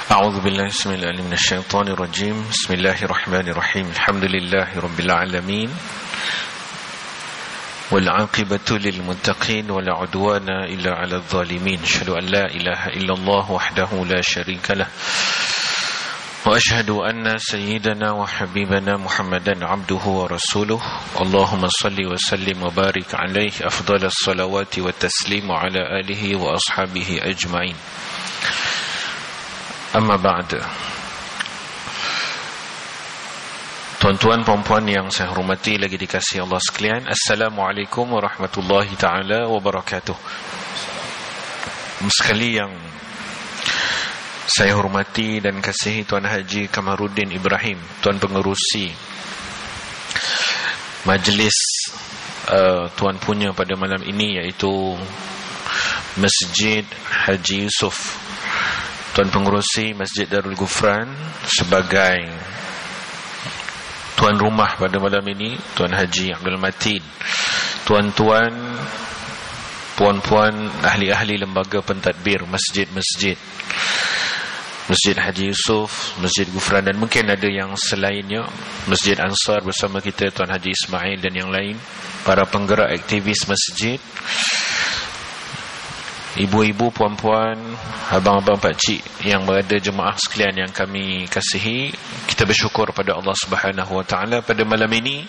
أعوذ بالله السميع العليم من الشيطان الرجيم بسم الله الرحمن الرحيم الحمد لله رب العالمين والعاقبة للمتقين ولا عدوان إلا على الظالمين أشهد أن لا إله إلا الله وحده لا شريك له وأشهد أن سيدنا وحبيبنا محمدا عبده ورسوله اللهم صل وسلم وبارك عليه أفضل الصلوات والتسليم على آله وأصحابه أجمعين. Amma ba'd. Tuan-tuan puan-puan yang saya hormati lagi dikasihi Allah sekalian, Assalamualaikum warahmatullahi taala wabarakatuh. Sekali yang saya hormati dan kasihi Tuan Haji Kamaruddin Ibrahim, Tuan Pengerusi majlis Tuan punya pada malam ini, iaitu Masjid Haji Yusuf, Tuan Pengerusi Masjid Darul Ghufran sebagai tuan rumah pada malam ini, Tuan Haji Abdul Matin, tuan-tuan, puan-puan, ahli-ahli lembaga pentadbir masjid-masjid, Masjid Haji Yusuf, Masjid Ghufran, dan mungkin ada yang selainnya, Masjid Ansar bersama kita, Tuan Haji Ismail dan yang lain, para penggerak aktivis masjid, ibu-ibu, puan-puan, abang-abang, pakcik yang berada, jemaah sekalian yang kami kasihi, kita bersyukur pada Allah Subhanahu Wa Taala pada malam ini,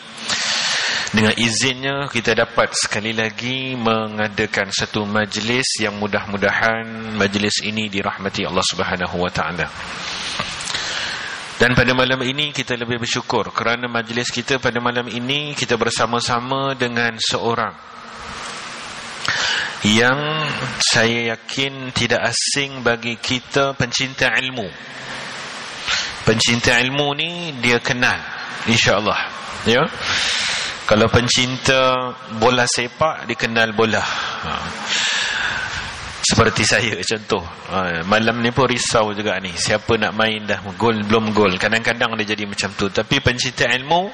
dengan izinnya kita dapat sekali lagi mengadakan satu majlis yang mudah-mudahan majlis ini dirahmati Allah Subhanahu Wa Taala. Dan pada malam ini kita lebih bersyukur kerana majlis kita pada malam ini kita bersama-sama dengan seorang yang saya yakin tidak asing bagi kita pencinta ilmu. Pencinta ilmu ni dia kenal, insya-Allah, ya. Kalau pencinta bola sepak, dikenal bola. Seperti saya contoh, malam ni pun risau juga ni, siapa nak main dah gol belum gol. Kadang-kadang dia jadi macam tu. Tapi pencinta ilmu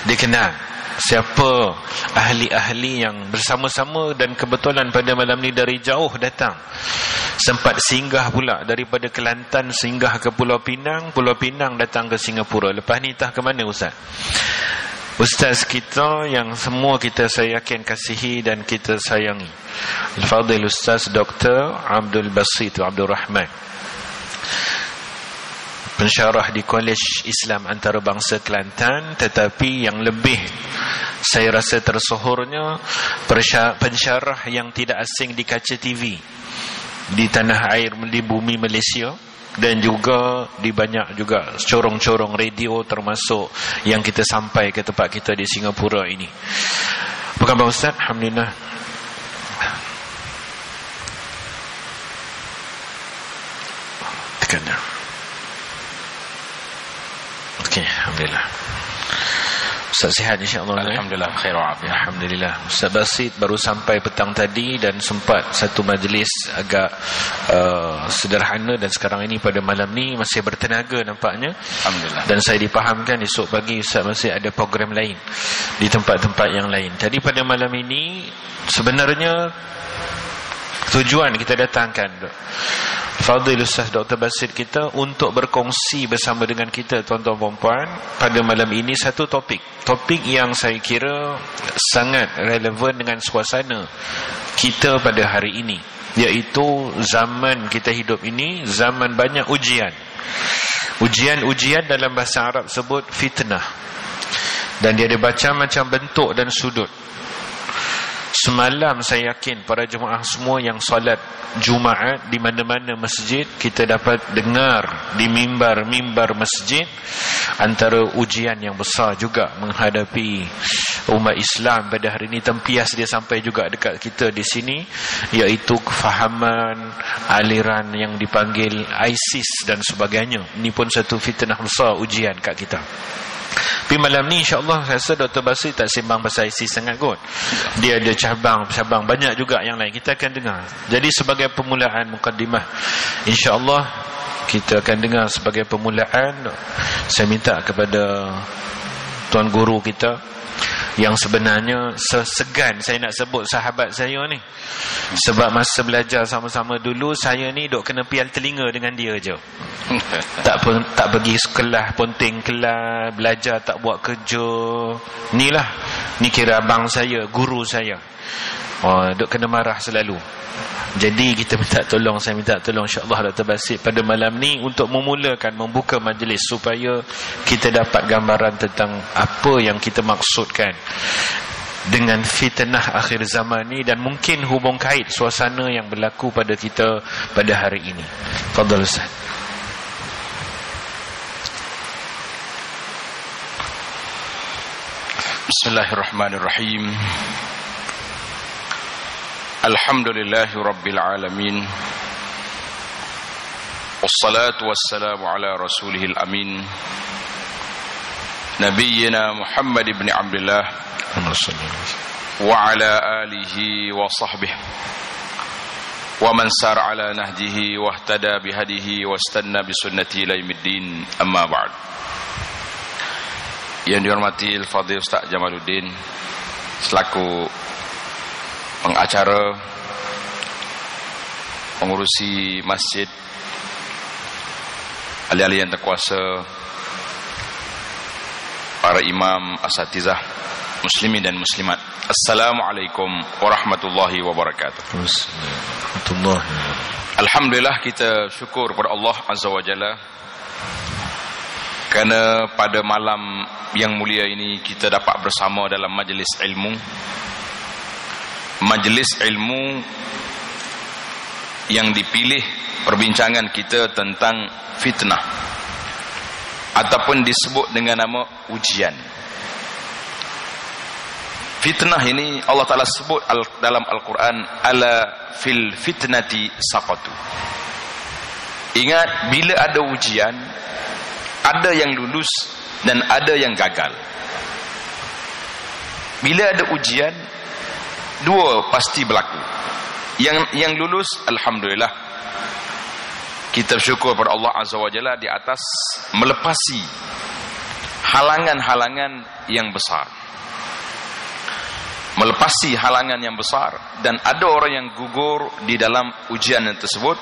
dia kenal siapa ahli-ahli yang bersama-sama, dan kebetulan pada malam ni dari jauh datang, sempat singgah pula daripada Kelantan singgah ke Pulau Pinang, Pulau Pinang datang ke Singapura. Lepas ni entah ke mana Ustaz. Ustaz kita yang semua kita, saya yakin, kasihi dan kita sayangi, Al-Fadhil Ustaz Dr. Abdul Basit Abdul Rahman, pensyarah di Kolej Islam Antarabangsa Kelantan. Tetapi yang lebih saya rasa tersohornya, pensyarah yang tidak asing di kaca TV di tanah air, di bumi Malaysia, dan juga di banyak juga corong-corong radio, termasuk yang kita sampai ke tempat kita di Singapura ini. Apa khabar Ustaz? Alhamdulillah. Tekan dah. Okey, alhamdulillah. Ustaz sihat insya-Allah. Alhamdulillah, khair wa afiat. Alhamdulillah. Ustaz Basit baru sampai petang tadi dan sempat satu majlis agak sederhana, dan sekarang ini pada malam ni masih bertenaga nampaknya. Alhamdulillah. Dan saya dipahamkan esok pagi Ustaz Basit ada program lain di tempat-tempat yang lain. Jadi pada malam ini sebenarnya tujuan kita datangkan Fadil Ustaz Dr. Basit kita untuk berkongsi bersama dengan kita, tuan-tuan puan-puan, pada malam ini satu topik yang saya kira sangat relevan dengan suasana kita pada hari ini, iaitu zaman kita hidup ini zaman banyak ujian. Ujian dalam bahasa Arab sebut fitnah, dan dia ada macam-macam bentuk dan sudut. Semalam saya yakin para jemaah semua yang solat Jumaat di mana-mana masjid, kita dapat dengar di mimbar-mimbar masjid antara ujian yang besar juga menghadapi umat Islam pada hari ini. Tempias dia sampai juga dekat kita di sini, iaitu kefahaman aliran yang dipanggil ISIS dan sebagainya. Ini pun satu fitnah besar, ujian kat kita. Tapi malam ni insya-Allah saya rasa Dr. Basit tak sembang pasal ISIS sangat kot. Dia ada cabang-cabang banyak juga yang lain, kita akan dengar. Jadi sebagai permulaan mukaddimah, insya-Allah kita akan dengar sebagai permulaan. Saya minta kepada tuan guru kita Yang sebenarnya segan saya nak sebut sahabat saya ni. Sebab masa belajar sama-sama dulu, saya ni duk kena pial telinga dengan dia je. Tak pergi sekolah, ponting kelas, belajar tak buat kerja. Ni kira abang saya, guru saya. Duk kena marah selalu. Jadi kita saya minta tolong insya-Allah Dr. Basit pada malam ni untuk memulakan membuka majlis supaya kita dapat gambaran tentang apa yang kita maksudkan dengan fitnah akhir zaman ni, dan mungkin hubung kait suasana yang berlaku pada kita pada hari ini. Fadhal Ustaz. Bismillahirrahmanirrahim. Alhamdulillahi Rabbil Alamin. Wassalatu wassalamu ala rasulihil amin, Nabiyyina Muhammad ibn Abdullah wa ala alihi wa sahbihi wa man sar ala nahjihi wa ihtada bihadihi wa istanna bisunnati ila yaumiddin. Amma ba'd. Yang dihormati Al-Fadhil Ustaz Jamaluddin selaku pengacara, pengurusi masjid, ahli-ahli yang terkuasa, para imam, asatizah, muslimin dan muslimat. Assalamualaikum warahmatullahi wabarakatuh. Alhamdulillah, kita syukur kepada Allah Azza wa Jalla kerana pada malam yang mulia ini kita dapat bersama dalam majlis ilmu. Majlis ilmu yang dipilih perbincangan kita tentang fitnah ataupun disebut dengan nama ujian. Fitnah ini Allah Ta'ala sebut dalam Al-Quran, ala fil fitnati saqatu. Ingat, bila ada ujian, ada yang lulus dan ada yang gagal. Bila ada ujian, dua pasti berlaku. Yang lulus, alhamdulillah, kita bersyukur pada Allah Azza wa Jalla di atas melepasi halangan-halangan yang besar. Melepasi halangan yang besar, dan ada orang yang gugur di dalam ujian yang tersebut.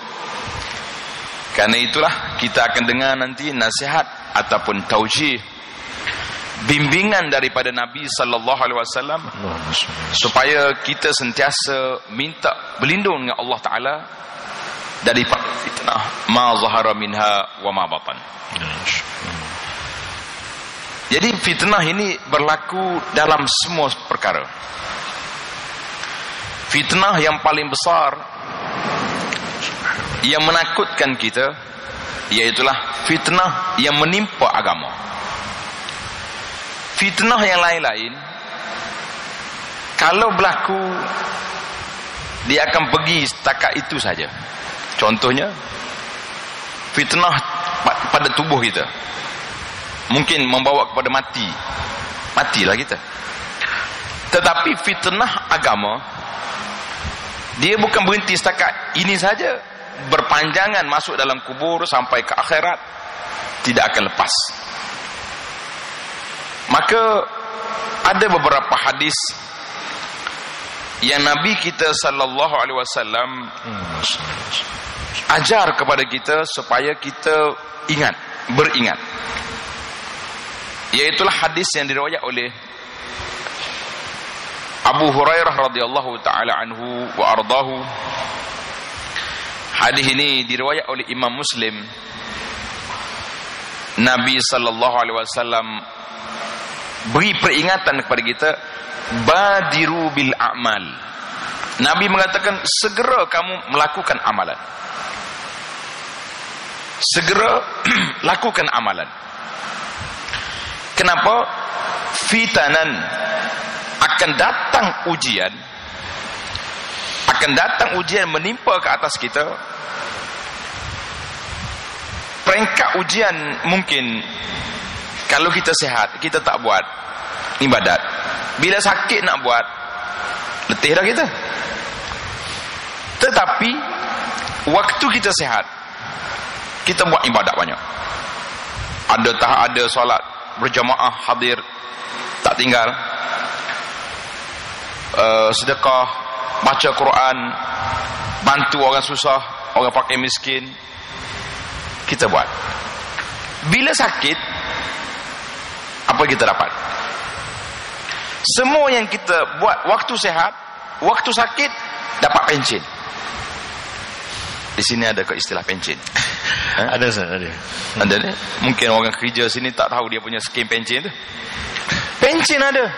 Karena itulah kita akan dengar nanti nasihat ataupun taujih, bimbingan daripada Nabi sallallahu alaihi wasallam supaya kita sentiasa minta berlindung dengan Allah Taala daripada fitnah ma zahara minha wa ma batan. Jadi fitnah ini berlaku dalam semua perkara. Fitnah yang paling besar yang menakutkan kita iaitulah fitnah yang menimpa agama. Fitnah yang lain-lain kalau berlaku, dia akan pergi setakat itu saja. Contohnya fitnah pada tubuh kita, mungkin membawa kepada matilah kita. Tetapi fitnah agama, dia bukan berhenti setakat ini saja, berpanjangan masuk dalam kubur sampai ke akhirat, tidak akan lepas. Maka ada beberapa hadis yang Nabi kita sallallahu alaihi wasallam ajar kepada kita supaya kita beringat. Iaitulah hadis yang diriwayat oleh Abu Hurairah radhiyallahu taala anhu wa ardahu. Hadis ini diriwayat oleh Imam Muslim. Nabi sallallahu alaihi wasallam beri peringatan kepada kita, badiru bil a'mal. Nabi mengatakan, segera kamu melakukan amalan. Segera lakukan amalan. Kenapa? Fitanan, akan datang ujian. Akan datang ujian menimpa ke atas kita. Peringkat ujian mungkin kalau kita sihat, kita tak buat ibadat. Bila sakit nak buat, letih dah kita. Tetapi waktu kita sihat, kita buat ibadat banyak. Ada solat berjamaah, hadir, tak tinggal. sedekah, baca Quran, bantu orang susah, orang fakir miskin, kita buat. Bila sakit, apa kita dapat? Semua yang kita buat waktu sehat, waktu sakit dapat pencen. Di sini ada ke istilah pencen? Ada Ustaz, ada. Ada ni? Mungkin orang kerja sini tak tahu dia punya skim pencen tu. Pencen ada.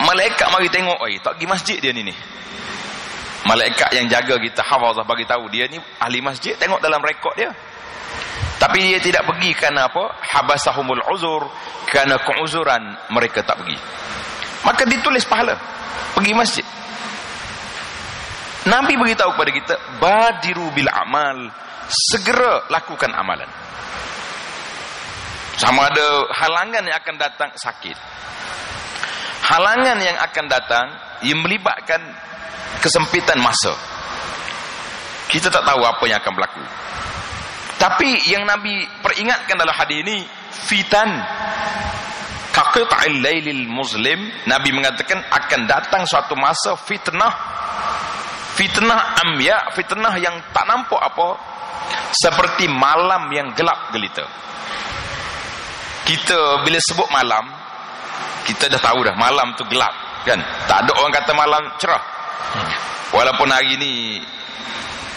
Malaikat mari tengok, tak pergi masjid dia ni. Malaikat yang jaga kita, hafazah, bagi tahu dia ni ahli masjid, tengok dalam rekod dia. Tapi dia tidak pergi kerana apa? Habasahumul uzur, kerana keuzuran mereka tak pergi. Maka ditulis pahala pergi masjid. Nabi beritahu kepada kita, badiru bil amal, segera lakukan amalan. Sama ada halangan yang akan datang, sakit. Halangan yang akan datang yang melibatkan kesempitan masa. Kita tak tahu apa yang akan berlaku. Tapi yang Nabi peringatkan dalam hadis ini, fitan kaqita'il lailil muslim. Nabi mengatakan akan datang suatu masa fitnah. Fitnah amya, fitnah yang tak nampak apa, seperti malam yang gelap gelita. Kita bila sebut malam, kita dah tahu dah malam tu gelap, kan? Tak ada orang kata malam cerah. Walaupun hari ni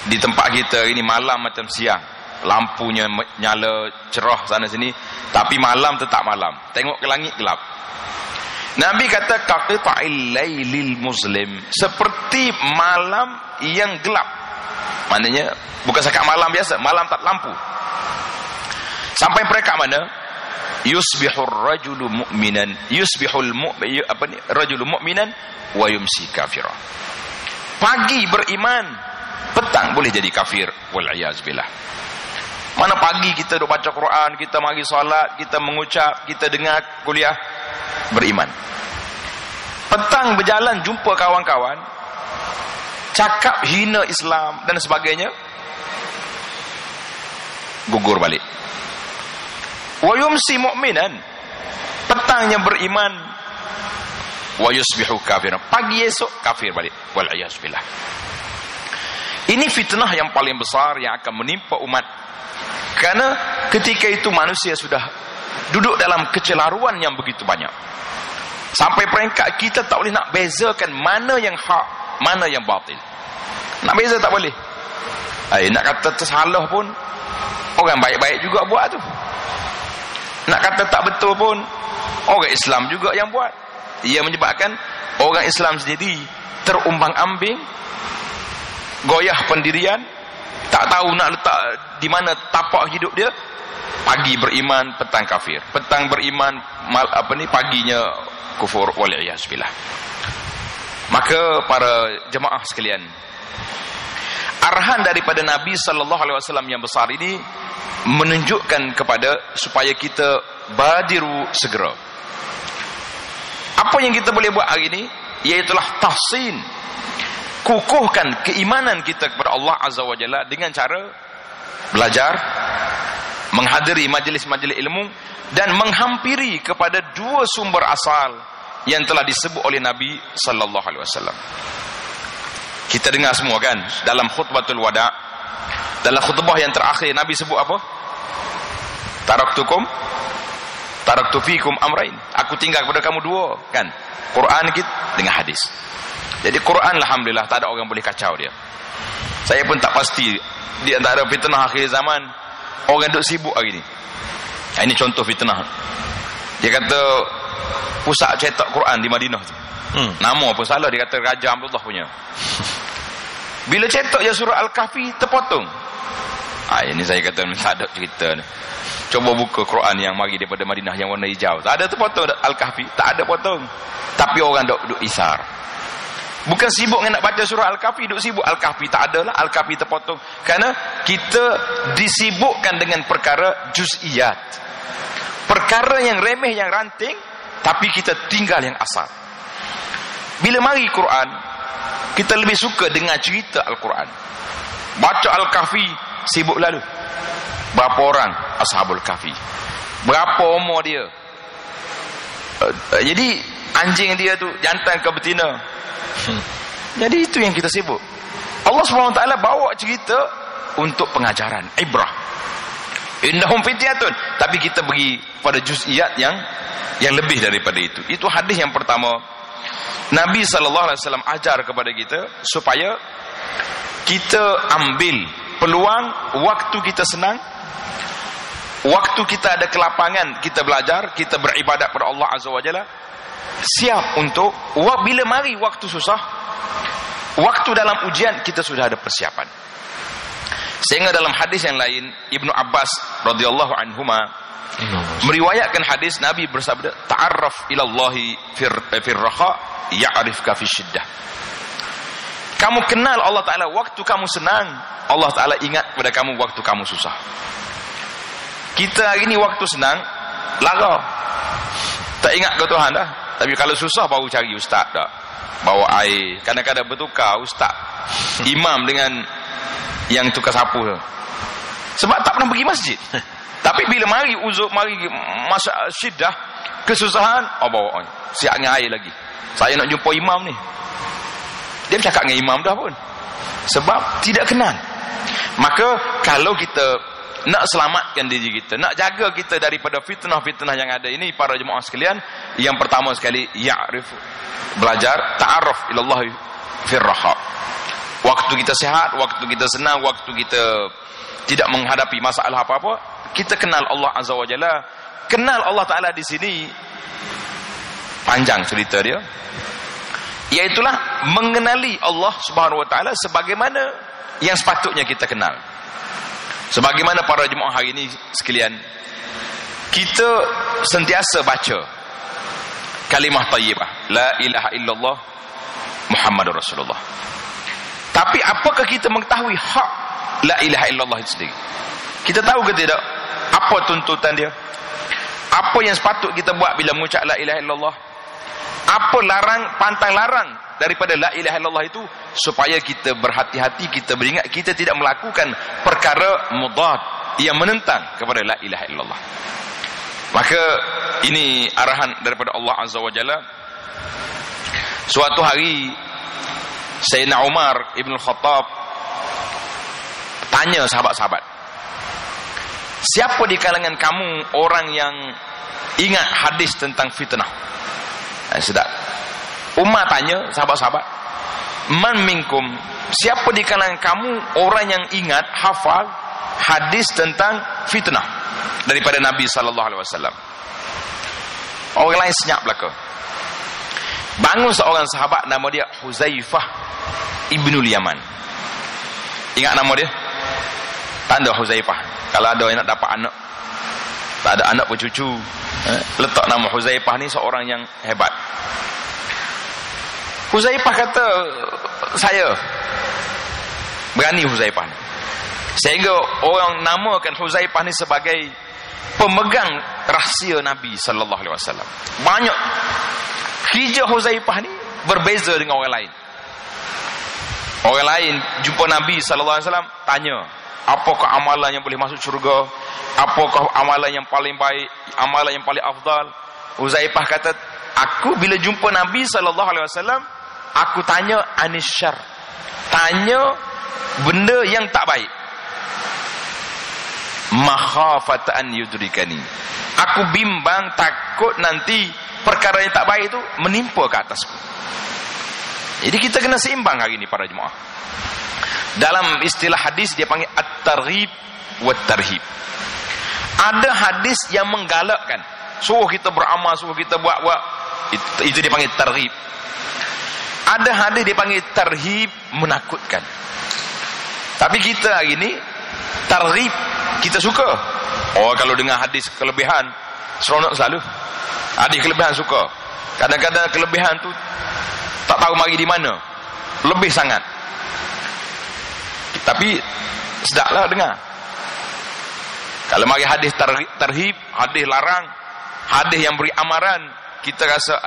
di tempat kita ini malam macam siang, lampunya nyala cerah sana sini, tapi malam tetap malam. Tengok ke langit gelap. Nabi kata qaqita'il lailil muslim, seperti malam yang gelap. Maknanya bukan sekat malam biasa, malam tak lampu. Sampai peringkat mana? Yusbihur rajulu mu'minan, rajulu mu'minan wa yumsi kafira. Pagi beriman, petang boleh jadi kafir, wal iyaz billah. Mana pagi kita duk baca Quran, kita mari solat, kita mengucap, kita dengar kuliah, beriman. Petang berjalan jumpa kawan-kawan, cakap hina Islam dan sebagainya, gugur balik. Wa yumsi mu'minan, petangnya beriman, wa yusbihu kafiran, pagi esok kafir balik, wal iyaz billah. Ini fitnah yang paling besar yang akan menimpa umat. Karena ketika itu manusia sudah duduk dalam kecelaruan yang begitu banyak. Sampai peringkat kita tak boleh nak bezakan mana yang hak, mana yang batil. Nak beza tak boleh. Nak kata tersalah pun, orang baik-baik juga buat tu. Nak kata tak betul pun, orang Islam juga yang buat. Ia menyebabkan orang Islam sendiri terumbang-ambing, goyah pendirian, tak tahu nak letak di mana tapak hidup dia. Pagi beriman, petang kafir. Petang beriman, paginya kufur, wal iyaz billah. Maka para jemaah sekalian, arahan daripada Nabi sallallahu alaihi wasallam yang besar ini menunjukkan kepada supaya kita badiru segera. Apa yang kita boleh buat hari ini, iaitulah tahsin, kukuhkan keimanan kita kepada Allah Azza wa Jalla dengan cara belajar, menghadiri majlis-majlis ilmu, dan menghampiri kepada dua sumber asal yang telah disebut oleh Nabi sallallahu alaihi wasallam. Kita dengar semua kan dalam khutbatul wada', dalam khutbah yang terakhir Nabi sebut apa? Taraktu fikum amrain. Aku tinggal kepada kamu dua, kan? Quran kita dengan hadis. Jadi Quran alhamdulillah tak ada orang boleh kacau dia. Saya pun tak pasti di antara fitnah akhir zaman orang duk sibuk hari ni. Ini contoh fitnah. Dia kata pusat cetak Quran di Madinah tu. Nama pun salah, dia kata Raja Abdullah punya. Bila cetak je surah Al-Kahfi terpotong. Ini saya kata tak ada cerita ni. Coba buka Quran yang mari daripada Madinah yang warna hijau. Tak ada terpotong Al-Kahfi, tak ada potong. Tapi orang duk isar. Bukan sibuk dengan nak baca surah Al-Kahfi, duk sibuk Al-Kahfi tak ada lah, Al-Kahfi terpotong. Kerana kita disibukkan dengan perkara juz'iyat, perkara yang remeh, yang ranting, tapi kita tinggal yang asal. Bila mari Quran, kita lebih suka dengar cerita Al-Quran. Baca Al-Kahfi, sibuk lalu. Berapa orang Ashabul Kahfi? Berapa umur dia? Jadi anjing dia tu jantan ke betina. Jadi itu yang kita sibuk. Allah SWT bawa cerita untuk pengajaran, ibrah. Innahum fityatun, tapi kita pergi pada juz'iyat yang lebih daripada itu. Itu hadis yang pertama. Nabi SAW ajar kepada kita supaya kita ambil peluang waktu kita senang, waktu kita ada kelapangan, kita belajar, kita beribadat pada Allah Azza wa Jalla, siap untuk bila mari waktu susah, waktu dalam ujian, kita sudah ada persiapan. Sehingga dalam hadis yang lain, Ibnu Abbas radhiyallahu anhuma meriwayatkan hadis Nabi bersabda, ta'arraf ilallahi fir raha ya'rifka fi syiddah. Kamu kenal Allah Ta'ala waktu kamu senang, Allah Ta'ala ingat pada kamu waktu kamu susah. Kita hari ni waktu senang lara, tak ingat ke Tuhan dah. Tapi kalau susah baru cari ustaz dah, bawa air. Kadang-kadang bertukar ustaz imam dengan yang tukar sapu tu. Sebab tak pernah pergi masjid. Tapi bila mari uzur, mari masa syiddah, kesusahan, bawa siap dengan air lagi. Saya nak jumpa imam ni. Dia bercakap dengan imam dah pun. Sebab tidak kenal. Maka kalau kita nak selamatkan diri kita, nak jaga kita daripada fitnah-fitnah yang ada ini, para jemaah sekalian, yang pertama sekali, ya'rif, belajar, ta'arraf ilallah firraha. Waktu kita sehat, waktu kita senang, waktu kita tidak menghadapi masalah apa-apa, kita kenal Allah Azza wa Jalla. Kenal Allah Ta'ala di sini panjang cerita dia, iaitulah mengenali Allah Subhanahu wa Ta'ala sebagaimana yang sepatutnya kita kenal. Sebagaimana para jemaah hari ini sekalian, kita sentiasa baca kalimah thayyibah, la ilaha illallah Muhammadur Rasulullah. Tapi apakah kita mengetahui hak la ilaha illallah itu sendiri? Kita tahu ke tidak apa tuntutan dia? Apa yang sepatut kita buat bila mengucap la ilaha illallah? Apa pantang larang daripada la ilaha illallah itu, supaya kita berhati-hati, kita beringat, kita tidak melakukan perkara mudad yang menentang kepada la ilaha illallah. Maka ini arahan daripada Allah Azza wa Jalla. Suatu hari Sayyidina Umar Ibn Khattab tanya sahabat-sahabat, siapa di kalangan kamu orang yang ingat hadis tentang fitnah? Sedap. Umar tanya sahabat-sahabat, man minkum, siapa di kalangan kamu orang yang ingat, hafal hadis tentang fitnah daripada Nabi sallallahu alaihi wasallam? Orang lain senyap belaka. Bangun seorang sahabat, nama dia Huzaifah Ibnul Yaman. Ingat nama dia? Tak ada Huzaifah. Kalau ada yang nak dapat anak, tak ada anak pun cucu, letak nama Huzaifah ni, seorang yang hebat. Huzaifah kata, saya berani Huzaifah ni. Sehingga orang namakan Huzaifah ni sebagai pemegang rahsia Nabi sallallahu alaihi wasallam. Banyak kerja Huzaifah ni berbeza dengan orang lain. Orang lain jumpa Nabi sallallahu alaihi wasallam, tanya, apakah amalan yang boleh masuk syurga? Apakah amalan yang paling baik, amalan yang paling afdal? Huzaifah kata, aku bila jumpa Nabi sallallahu alaihi wasallam, aku tanya anis syarr, tanya benda yang tak baik, makhafata an yudrikani, aku bimbang, takut nanti perkara yang tak baik itu menimpa ke atasku. Jadi kita kena seimbang hari ini para jemaah. Dalam istilah hadis dia panggil at-targhib wa tarhib. Ada hadis yang menggalakkan, suruh kita beramal, suruh kita buat-buat, itu dia panggil targhib. Ada hadis dia panggil tarhib, menakutkan. Tapi kita hari ini targhib, kita suka. Oh, kalau dengar hadis kelebihan, seronok selalu. Hadis kelebihan suka. Kadang-kadang kelebihan tu tak tahu mari di mana, lebih sangat. Tapi sedaplah dengar. Kalau mari hadis tarhib, hadis larang, hadis yang beri amaran, kita rasa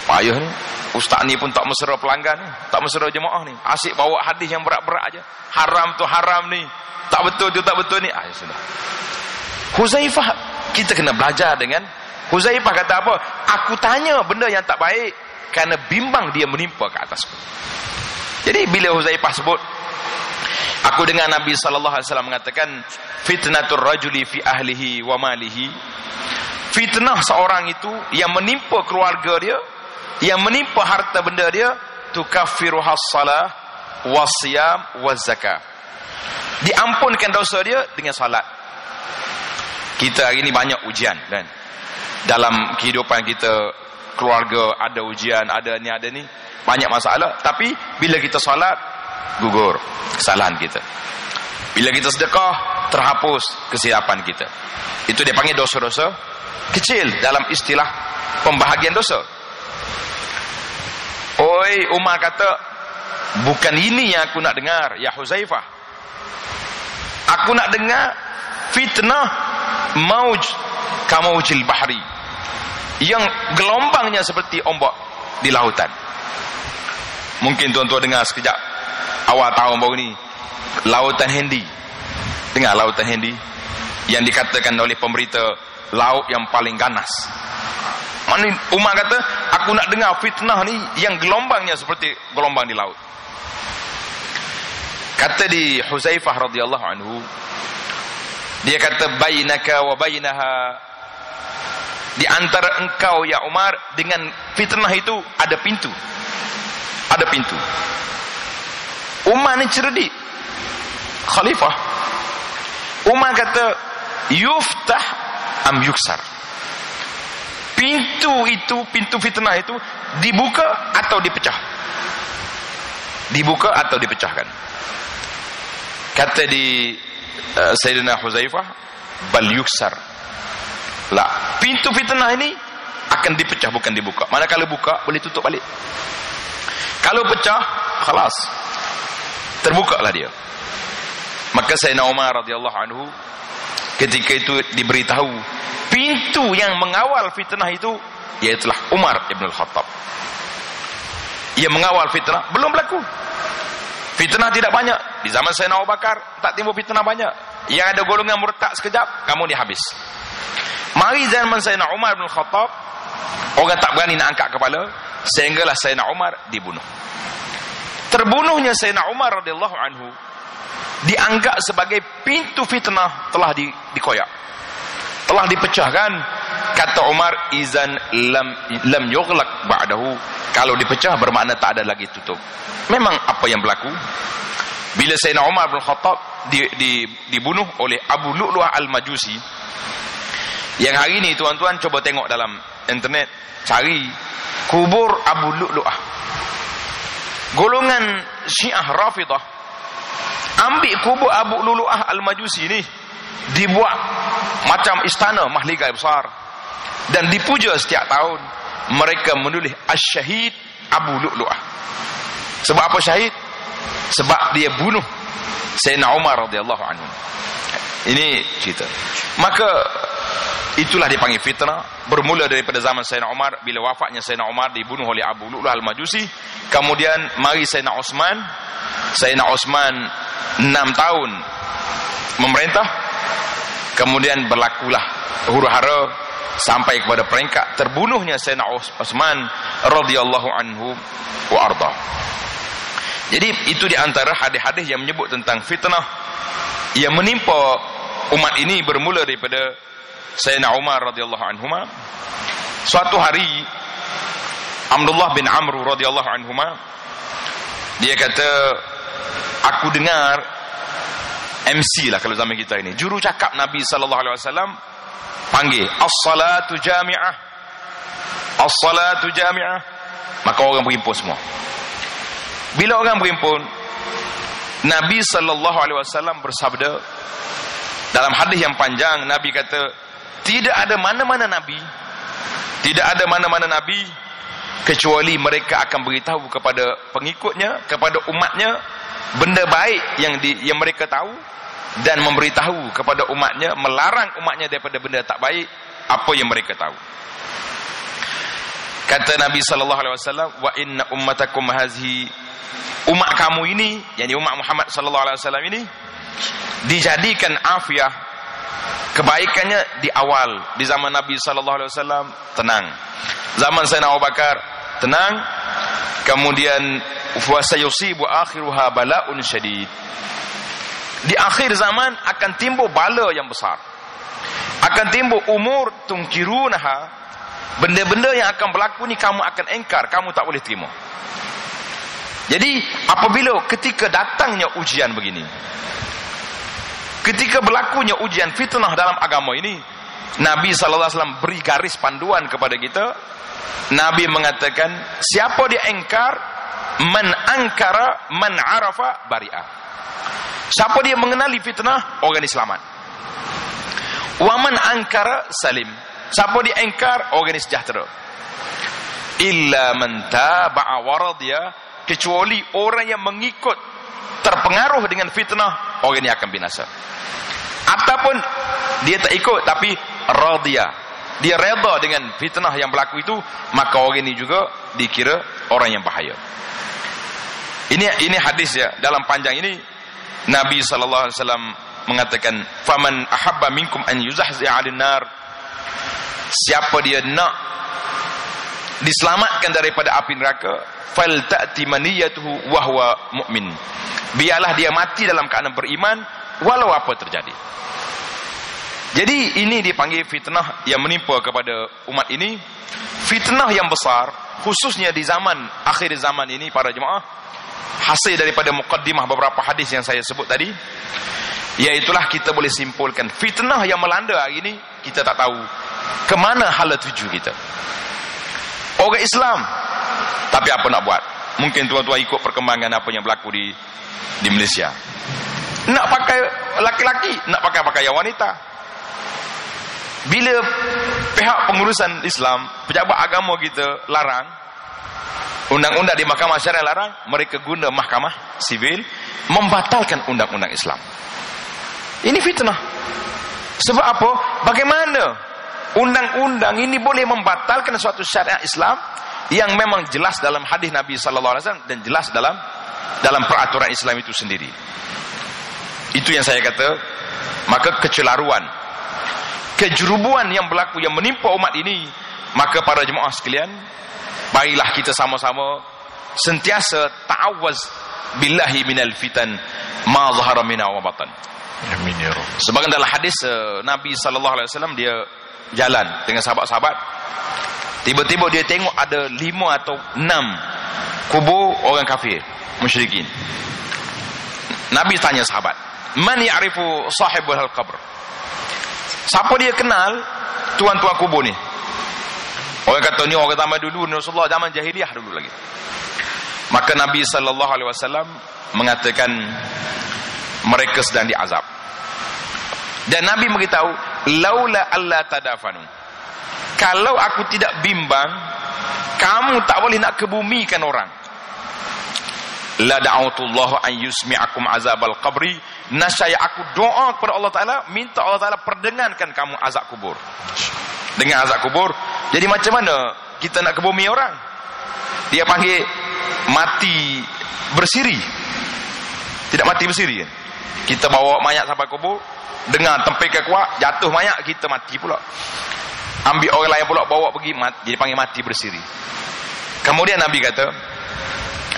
payah ni, ustaz ni pun tak mesra pelanggan ni, tak mesra jemaah ni, asyik bawa hadis yang berat-berat aja. Haram tu haram ni, tak betul tu tak betul ni. Sudah. Huzaifah, kita kena belajar dengan Huzaifah. Kata apa? aku tanya benda yang tak baik kerana bimbang dia menimpa ke atasku. Jadi bila Huzaifah sebut, aku dengar Nabi SAW mengatakan, fitnatur rajuli fi ahlihi wa malihi, fitnah seorang itu yang menimpa keluarga dia, yang menimpa harta benda dia, tukaffiruhas salah wasiyam wazakah, diampunkan dosa dia dengan salat. Kita hari ini banyak ujian kan, dalam kehidupan kita, keluarga ada ujian, ada ni, banyak masalah. Tapi bila kita salat, gugur kesalahan kita. Bila kita sedekah, terhapus kesilapan kita. Itu dia panggil dosa-dosa kecil dalam istilah pembahagian dosa. Oi, Umar kata, bukan ini yang aku nak dengar ya Huzaifah. Aku nak dengar fitnah mauj kamaujil bahri, yang gelombangnya seperti ombak di lautan. Mungkin tuan-tuan dengar sekejap awal tahun baru ni, Lautan Hindi. Dengar Lautan Hindi yang dikatakan oleh pemberita laut yang paling ganas. Umar kata, aku nak dengar fitnah ni yang gelombangnya seperti gelombang di laut. Kata di Huzaifah radhiyallahu anhu, dia kata, bainaka wa bainaha, di antara engkau ya Umar dengan fitnah itu ada pintu. Ada pintu. Umar ni cerdik, khalifah. Umar kata, yuftah am yuksar. Pintu itu, pintu fitnah itu dibuka atau dipecah. Dibuka atau dipecahkan. Kata di Sayyidina Huzaifah, bal yuksar. Lah, pintu fitnah ini akan dipecah, bukan dibuka. Manakala buka, boleh tutup balik. Kalau pecah, khalas, terbukalah dia. Maka Sayyidina Umar radhiyallahu anhu ketika itu diberitahu pintu yang mengawal fitnah itu, iaitulah Umar ibn al-Khattab. Ia mengawal fitnah, belum berlaku. Fitnah tidak banyak. Di zaman Sayyidina Abu Bakar tak timbul fitnah banyak. Yang ada golongan murtad sekejap, kamu dihabis. Mari zaman Sayyidina Umar bin Khattab, orang tak berani nak angkat kepala, sehinggalah Sayyidina Umar dibunuh. Terbunuhnya Sayyidina Umar radhiyallahu anhu dianggap sebagai pintu fitnah telah dikoyak, telah dipecahkan. Kata Umar, izan lam yughlaq ba'dahu, kalau dipecah bermakna tak ada lagi tutup. Memang apa yang berlaku bila Sayyidina Umar bin Khattab dibunuh oleh Abu Lu'lu'ah al-Majusi. Yang hari ini tuan-tuan coba tengok dalam internet, cari kubur Abu Lu'lu'ah. Golongan Syiah Rafidah ambil kubur Abu Lu'lu'ah al-Majusi ni, dibuat macam istana mahligai besar dan dipuja setiap tahun. Mereka menulis Asy-Syahid Abu Lu'lu'ah. Sebab apa syahid? Sebab dia bunuh Sayyidina Umar radhiyallahu anhu. Ini cerita. Maka itulah dipanggil fitnah, bermula daripada zaman Sayyidina Umar. Bila wafatnya Sayyidina Umar, dibunuh oleh Abu Lu'lu'ah al-Majusi. Kemudian mari Sayyidina Uthman. Sayyidina Uthman 6 tahun memerintah. Kemudian berlakulah huru-hara sampai kepada peringkat terbunuhnya Sayyidina Uthman radhiyallahu anhu wa arda. Jadi itu di antara hadis-hadis yang menyebut tentang fitnah yang menimpa umat ini, bermula daripada Sayyidina Umar radhiyallahu anhuma. Suatu hari Abdullah bin Amr radhiyallahu anhuma, dia kata, aku dengar MC lah kalau zaman kita ini, juru cakap Nabi sallallahu alaihi wasallam panggil as-salatu jami'ah, as-salatu jami'ah. Maka orang berhimpun semua. Bila orang berhimpun, Nabi sallallahu alaihi wasallam bersabda dalam hadis yang panjang. Nabi kata, tidak ada mana-mana nabi, tidak ada mana-mana nabi kecuali mereka akan beritahu kepada pengikutnya, kepada umatnya benda baik yang mereka tahu, dan memberitahu kepada umatnya, melarang umatnya daripada benda tak baik apa yang mereka tahu. Kata Nabi sallallahu alaihi wasallam, wa inna ummatakum hazihi, umat kamu ini, yakni umat Muhammad sallallahu alaihi wasallam ini, dijadikan afiah, kebaikannya di awal, di zaman Nabi sallallahu alaihi wasallam tenang. Zaman Sayyidina Abu Bakar tenang, kemudian wa sayusibu akhiruha bala'un syadid. Di akhir zaman akan timbul bala yang besar, akan timbul umur tungkirunaha, benda-benda yang akan berlaku ni kamu akan engkar, kamu tak boleh terima. Jadi apabila ketika datangnya ujian begini, ketika berlakunya ujian fitnah dalam agama ini, Nabi SAW beri garis panduan kepada kita. Nabi mengatakan, siapa dia engkar, man angkara man arafa bari'ah. Siapa dia mengenali fitnah, orang ini selamat. Wa man angkara salim. Siapa dia engkar, orang ini sejahtera. Illa man taba'a waradiya, kecuali orang yang mengikut, terpengaruh dengan fitnah, orang ini akan binasa. Ataupun dia tak ikut tapi radiyah, dia reda dengan fitnah yang berlaku itu, maka orang ini juga dikira orang yang bahaya. Ini hadis ya. Dalam panjang ini Nabi SAW mengatakan, faman ahabba minkum an yuzahzi'a 'alan nar, siapa dia nak diselamatkan daripada api neraka, falta'ti maniyatuhu wa huwa mu'min, biarlah dia mati dalam keadaan beriman walau apa terjadi. Jadi ini dipanggil fitnah yang menimpa kepada umat ini, fitnah yang besar, khususnya di zaman akhir zaman ini para jemaah, hasil daripada muqaddimah beberapa hadis yang saya sebut tadi. Iaitulah kita boleh simpulkan, fitnah yang melanda hari ini kita tak tahu ke mana hala tuju kita. Orang Islam, tapi apa nak buat? Mungkin tuan-tuan ikut perkembangan apa yang berlaku di Malaysia. Nak pakai laki-laki, nak pakai pakaian wanita. Bila pihak pengurusan Islam, pejabat agama kita larang, undang-undang di mahkamah syariah larang, mereka guna mahkamah sivil membatalkan undang-undang Islam. Ini fitnah. Sebab apa? Bagaimana undang-undang ini boleh membatalkan suatu syariat Islam yang memang jelas dalam hadis Nabi sallallahu alaihi wasallam dan jelas dalam peraturan Islam itu sendiri. Itu yang saya kata, maka kecelaruan, kejerubuan yang berlaku yang menimpa umat ini, maka para jemaah sekalian, marilah kita sama-sama sentiasa ta'awwaz billahi minal fitan ma zahara minha wa batan. Amin ya rabb. Sebagian dalam hadis Nabi sallallahu alaihi wasallam, dia jalan dengan sahabat-sahabat, tiba-tiba dia tengok ada 5 atau 6 kubur orang kafir musyrikin. Nabi tanya sahabat, man ya'rifu sahibul qabr? Siapa dia kenal tuan-tuan kubur ni? Orang kata ni orang zaman dulu, Rasulullah zaman jahiliyah dulu lagi. Maka Nabi sallallahu alaihi wasallam mengatakan mereka sedang diazab. Dan Nabi beritahu, laula alla tadafanu, kalau aku tidak bimbang kamu tak boleh nak kebumikan orang, la da'utullahu an yusmi'akum azabal qabri, nasaya aku doa kepada Allah Ta'ala, minta Allah Ta'ala perdengarkan kamu azab kubur. Dengan azab kubur, jadi macam mana kita nak kebumi orang? Dia panggil mati bersiri, tidak mati bersiri kan? Kita bawa mayat sampai kubur, dengar tempikan kuat, jatuh mayat, kita mati pula. Ambil orang lain pula bawa pergi, jadi panggil mati bersiri. Kemudian Nabi kata,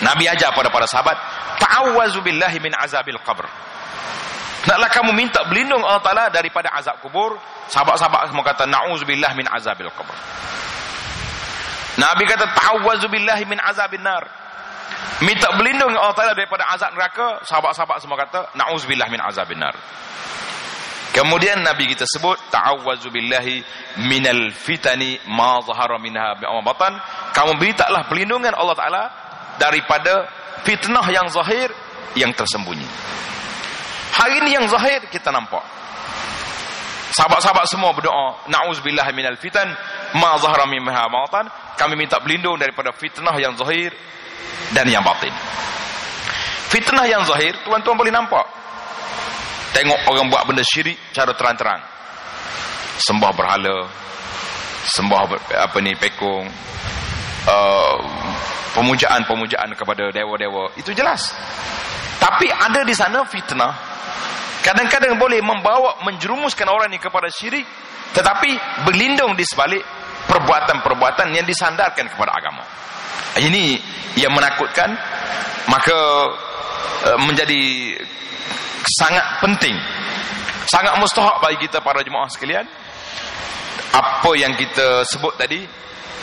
Nabi ajar pada para sahabat, ta'awwazu billahi min azabil qabr. Naklah kamu minta berlindung Allah Ta'ala daripada azab kubur. Sahabat-sahabat semua kata, na'udzubillah min azabil qabr. Nabi kata, ta'awwazu billahi min azabin nar. Minta berlindung Allah Ta'ala daripada azab neraka. Sahabat-sahabat semua kata, na'udzubillah min azabin nar. Kemudian Nabi kita sebut, ta'awwazu billahi minal fitani ma zahara minha bi'ama batan. Kamu mintalah perlindungan Allah Ta'ala daripada fitnah yang zahir, yang tersembunyi. Hari ini yang zahir kita nampak. Sahabat-sahabat semua berdoa, na'udzubillah minal fitan ma zahara minha ma batan. Kami minta berlindung daripada fitnah yang zahir dan yang batin. Fitnah yang zahir, tuan-tuan boleh nampak. Tengok orang buat benda syirik cara terang-terang. Sembah berhala, sembah pekong, pemujaan kepada dewa-dewa, itu jelas. Tapi ada di sana fitnah, kadang-kadang boleh menjerumuskan orang ini kepada syirik, tetapi berlindung di sebalik perbuatan-perbuatan yang disandarkan kepada agama. Ini yang menakutkan, maka menjadi sangat penting, sangat mustahak bagi kita para jemaah sekalian. Apa yang kita sebut tadi,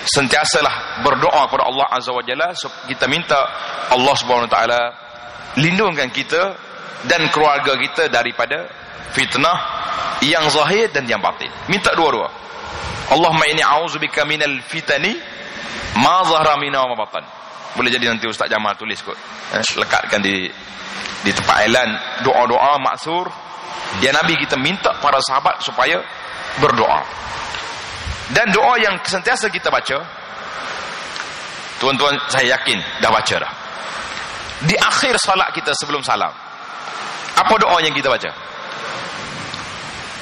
sentiasalah berdoa kepada Allah Azza wa Jalla. Kita minta Allah Subhanahu wa taala lindungkan kita dan keluarga kita daripada fitnah yang zahir dan yang batin. Minta dua-dua. Allahumma inni a'udzubika minal fitani ma zahara minha wa ma batan. Boleh jadi nanti Ustaz Jamal tulis kot. Lekatkan di tempat iklan doa-doa maksur yang Nabi kita minta para sahabat supaya berdoa. Dan doa yang sentiasa kita baca, tuan-tuan saya yakin dah baca dah. Di akhir salat kita sebelum salam, apa doa yang kita baca?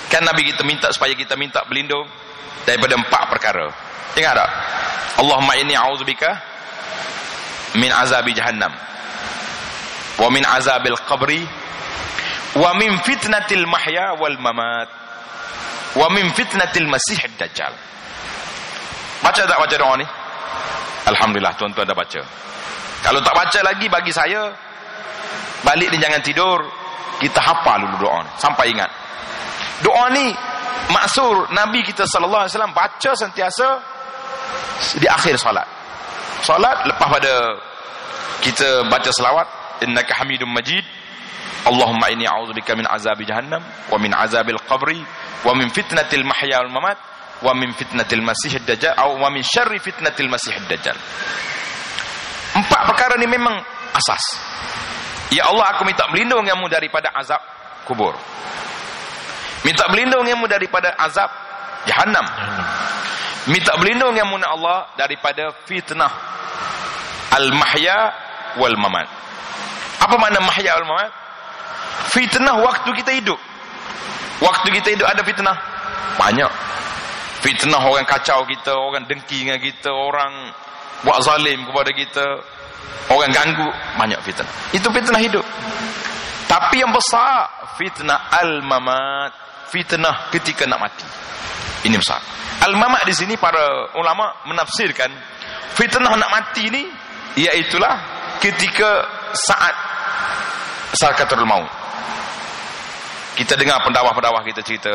Kan Nabi kita minta supaya kita minta berlindung daripada 4 perkara. Ingat tak? Allahumma inni a'udzubika min azabi jahannam wa min azabil qabri wa min fitnatil mahya wal mamat wa min fitnatil masihid dajjal. Baca tak baca doa ni? Alhamdulillah tuan-tuan dah baca. Kalau tak baca lagi, bagi saya balik ni jangan tidur, kita hafal dulu doa ni sampai ingat. Doa ni maksur Nabi kita sallallahu alaihi wasallam baca sentiasa di akhir solat. Solat lepas pada kita baca selawat, innaka hamidum majid, Allahumma inni a'udzubika min azabi jahannam wa min azabil qabri wa min fitnatil mahya wal mamat wa min fitnatil masihid dajjal atau wa min syarri fitnatil masihid dajjal. 4 perkara ni memang asas. Ya Allah, aku minta berlindunganmu daripada azab kubur. Minta berlindunganmu daripada azab jahannam. Minta berlindunganmu ya Allah daripada fitnah al-mahya wal mamat. Apa makna mahya wal mamat? Fitnah waktu kita hidup. Waktu kita hidup ada fitnah banyak. Fitnah orang kacau kita, orang dengki dengan kita, orang buat zalim kepada kita, orang ganggu, banyak fitnah. Itu fitnah hidup. Tapi yang besar fitnah al-mamat, fitnah ketika nak mati. Ini besar. Al-mamat di sini para ulama menafsirkan fitnah nak mati ni iaitulah ketika saat sakaratul maut. Kita dengar pendakwa-pendakwa kita cerita,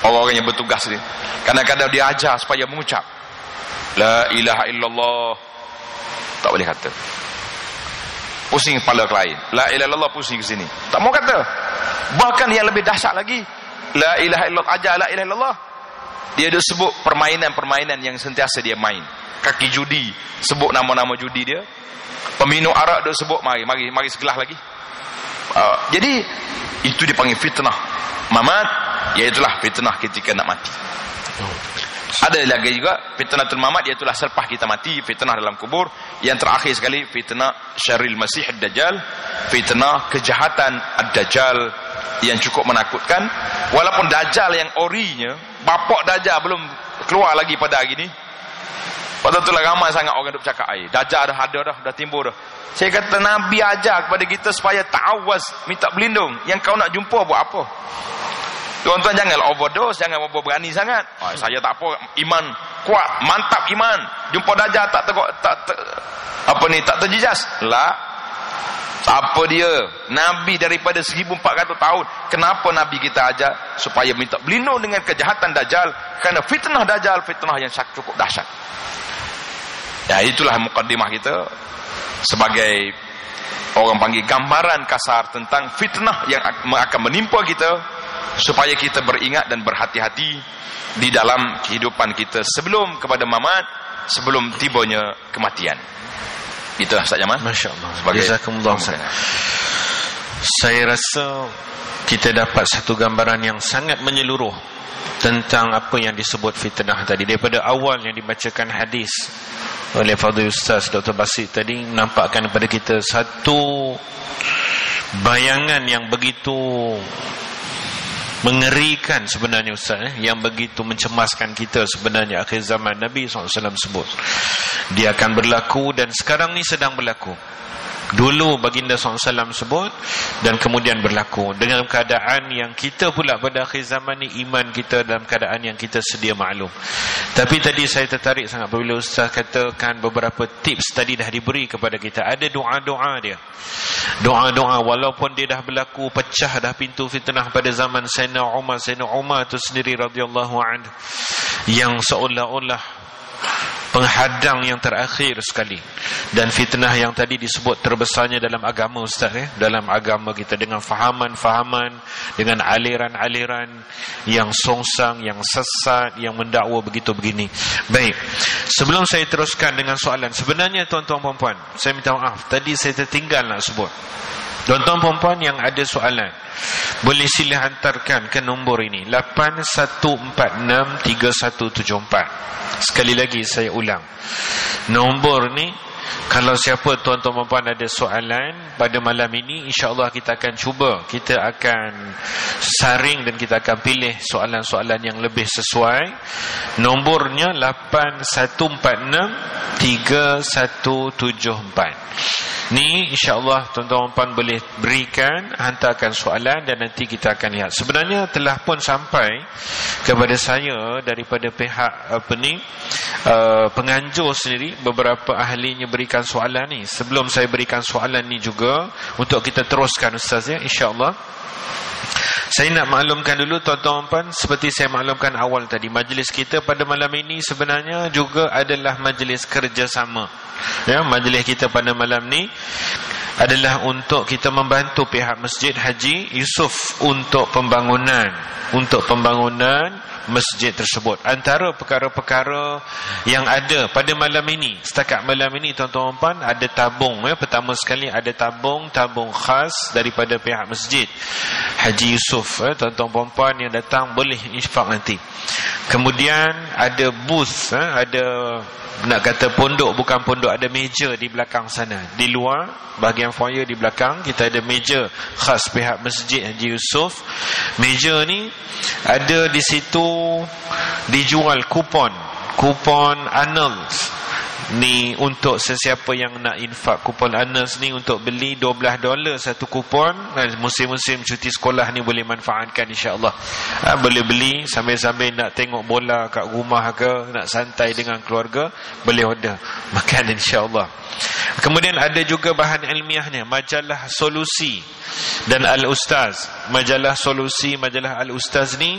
orang-orang yang bertugas ni kadang-kadang dia ajar supaya mengucap la ilaha illallah, tak boleh kata, pusing kepala ke lain. La ilaha illallah pusing ke sini, tak mau kata. Bahkan yang lebih dahsyat lagi, la ilaha illallah, ajar la ilaha illallah, dia ada sebut permainan-permainan yang sentiasa dia main. Kaki judi, sebut nama-nama judi dia. Peminum arak dia sebut mari segelas lagi. Jadi itu dipanggil fitnah mamat, iaitulah fitnah ketika nak mati. Ada lagi juga fitnatul mamat, iaitulah selepas kita mati, fitnah dalam kubur. Yang terakhir sekali fitnah syarril masih ad-dajjal, fitnah kejahatan ad-dajjal yang cukup menakutkan. Walaupun dajjal yang orinya, bapak dajjal belum keluar lagi pada hari ni. Pada tu lah ramai sangat orang duk cakap dajjal dah timbul dah. Saya kata Nabi ajar kepada kita supaya ta'awaz, minta berlindung. Yang kau nak jumpa buat apa? Tuan-tuan janganlah overdose, jangan berani sangat. Saya tak apa, iman kuat, mantap iman. Jumpa dajjal tak terjejas. Lah. Apa dia? Nabi daripada 1400 tahun. Kenapa Nabi kita ajar supaya minta berlindung dengan kejahatan dajjal? Kerana fitnah dajjal, fitnah yang cukup dahsyat. Ya, itulah mukaddimah kita sebagai orang panggil gambaran kasar tentang fitnah yang akan menimpa kita, supaya kita beringat dan berhati-hati di dalam kehidupan kita sebelum kepada mamat, sebelum tibanya kematian. Itulah Ustaz Jamal. Masya-Allah. Jazakumullah. Saya rasa kita dapat satu gambaran yang sangat menyeluruh tentang apa yang disebut fitnah tadi. Daripada awal yang dibacakan hadis oleh Fadhil Ustaz Dr. Basit tadi, nampakkan kepada kita satu bayangan yang begitu mengerikan sebenarnya Ustaz, yang begitu mencemaskan kita sebenarnya. Akhir zaman Nabi SAW sebut dia akan berlaku dan sekarang ni sedang berlaku. Dulu baginda SAW sebut dan kemudian berlaku dengan keadaan yang kita pula pada akhir zaman ni, iman kita dalam keadaan yang kita sedia maklum. Tapi tadi saya tertarik sangat apabila Ustaz katakan beberapa tips tadi dah diberi kepada kita. Ada doa-doa dia, doa-doa walaupun dia dah berlaku, pecah dah pintu fitnah pada zaman Sayyidina Umar tu sendiri radhiyallahu anhu, yang seolah-olah penghadang yang terakhir sekali, dan fitnah yang tadi disebut terbesarnya dalam agama Ustaz, dalam agama kita, dengan fahaman-fahaman, dengan aliran-aliran yang songsang, yang sesat, yang mendakwa begitu begini. Baik, sebelum saya teruskan dengan soalan, sebenarnya tuan-tuan puan-puan, saya minta maaf tadi saya tertinggal nak sebut. Tuan-tuan puan-puan yang ada soalan, boleh sila hantarkan ke nombor ini 81463174. Sekali lagi saya ulang, nombor ni, kalau siapa tuan-tuan puan-puan ada soalan pada malam ini, insya-Allah kita akan cuba, kita akan saring dan kita akan pilih soalan-soalan yang lebih sesuai. Nombornya 81463174. Ni insya-Allah tuan-tuan puan boleh berikan, hantarkan soalan dan nanti kita akan lihat. Sebenarnya telah pun sampai kepada saya daripada pihak penganjur sendiri, beberapa ahlinya berikan soalan ni. Sebelum saya berikan soalan ni juga untuk kita teruskan Ustaz, ya, insya-Allah. Saya nak maklumkan dulu tuan-tuan puan, seperti saya maklumkan awal tadi, majlis kita pada malam ini sebenarnya juga adalah majlis kerjasama. Ya, majlis kita pada malam ni adalah untuk kita membantu pihak Masjid Haji Yusof untuk pembangunan masjid tersebut. Antara perkara-perkara yang ada pada malam ini, setakat malam ini tuan-tuan puan, ada tabung, ya. Pertama sekali ada tabung khas daripada pihak Masjid Haji Yusof, ya. Tuan-tuan puan yang datang boleh infak nanti. Kemudian ada booth, ya. Ada, nak kata pondok, bukan pondok, ada meja di belakang sana, di luar bahagian foyer di belakang kita ada meja khas pihak Masjid Haji Yusof. Meja ni ada di situ dijual kupon Arnold's ni untuk sesiapa yang nak infak. Kupon Arnold's ni untuk beli $12 satu kupon. Musim-musim cuti sekolah ni boleh manfaatkan insya-Allah. Boleh beli sambil-sambil nak tengok bola kat rumah ke, nak santai dengan keluarga, boleh order makan insya-Allah. Kemudian ada juga bahan ilmiahnya, majalah Solusi dan Al-Ustaz. Majalah Solusi, majalah Al-Ustaz ni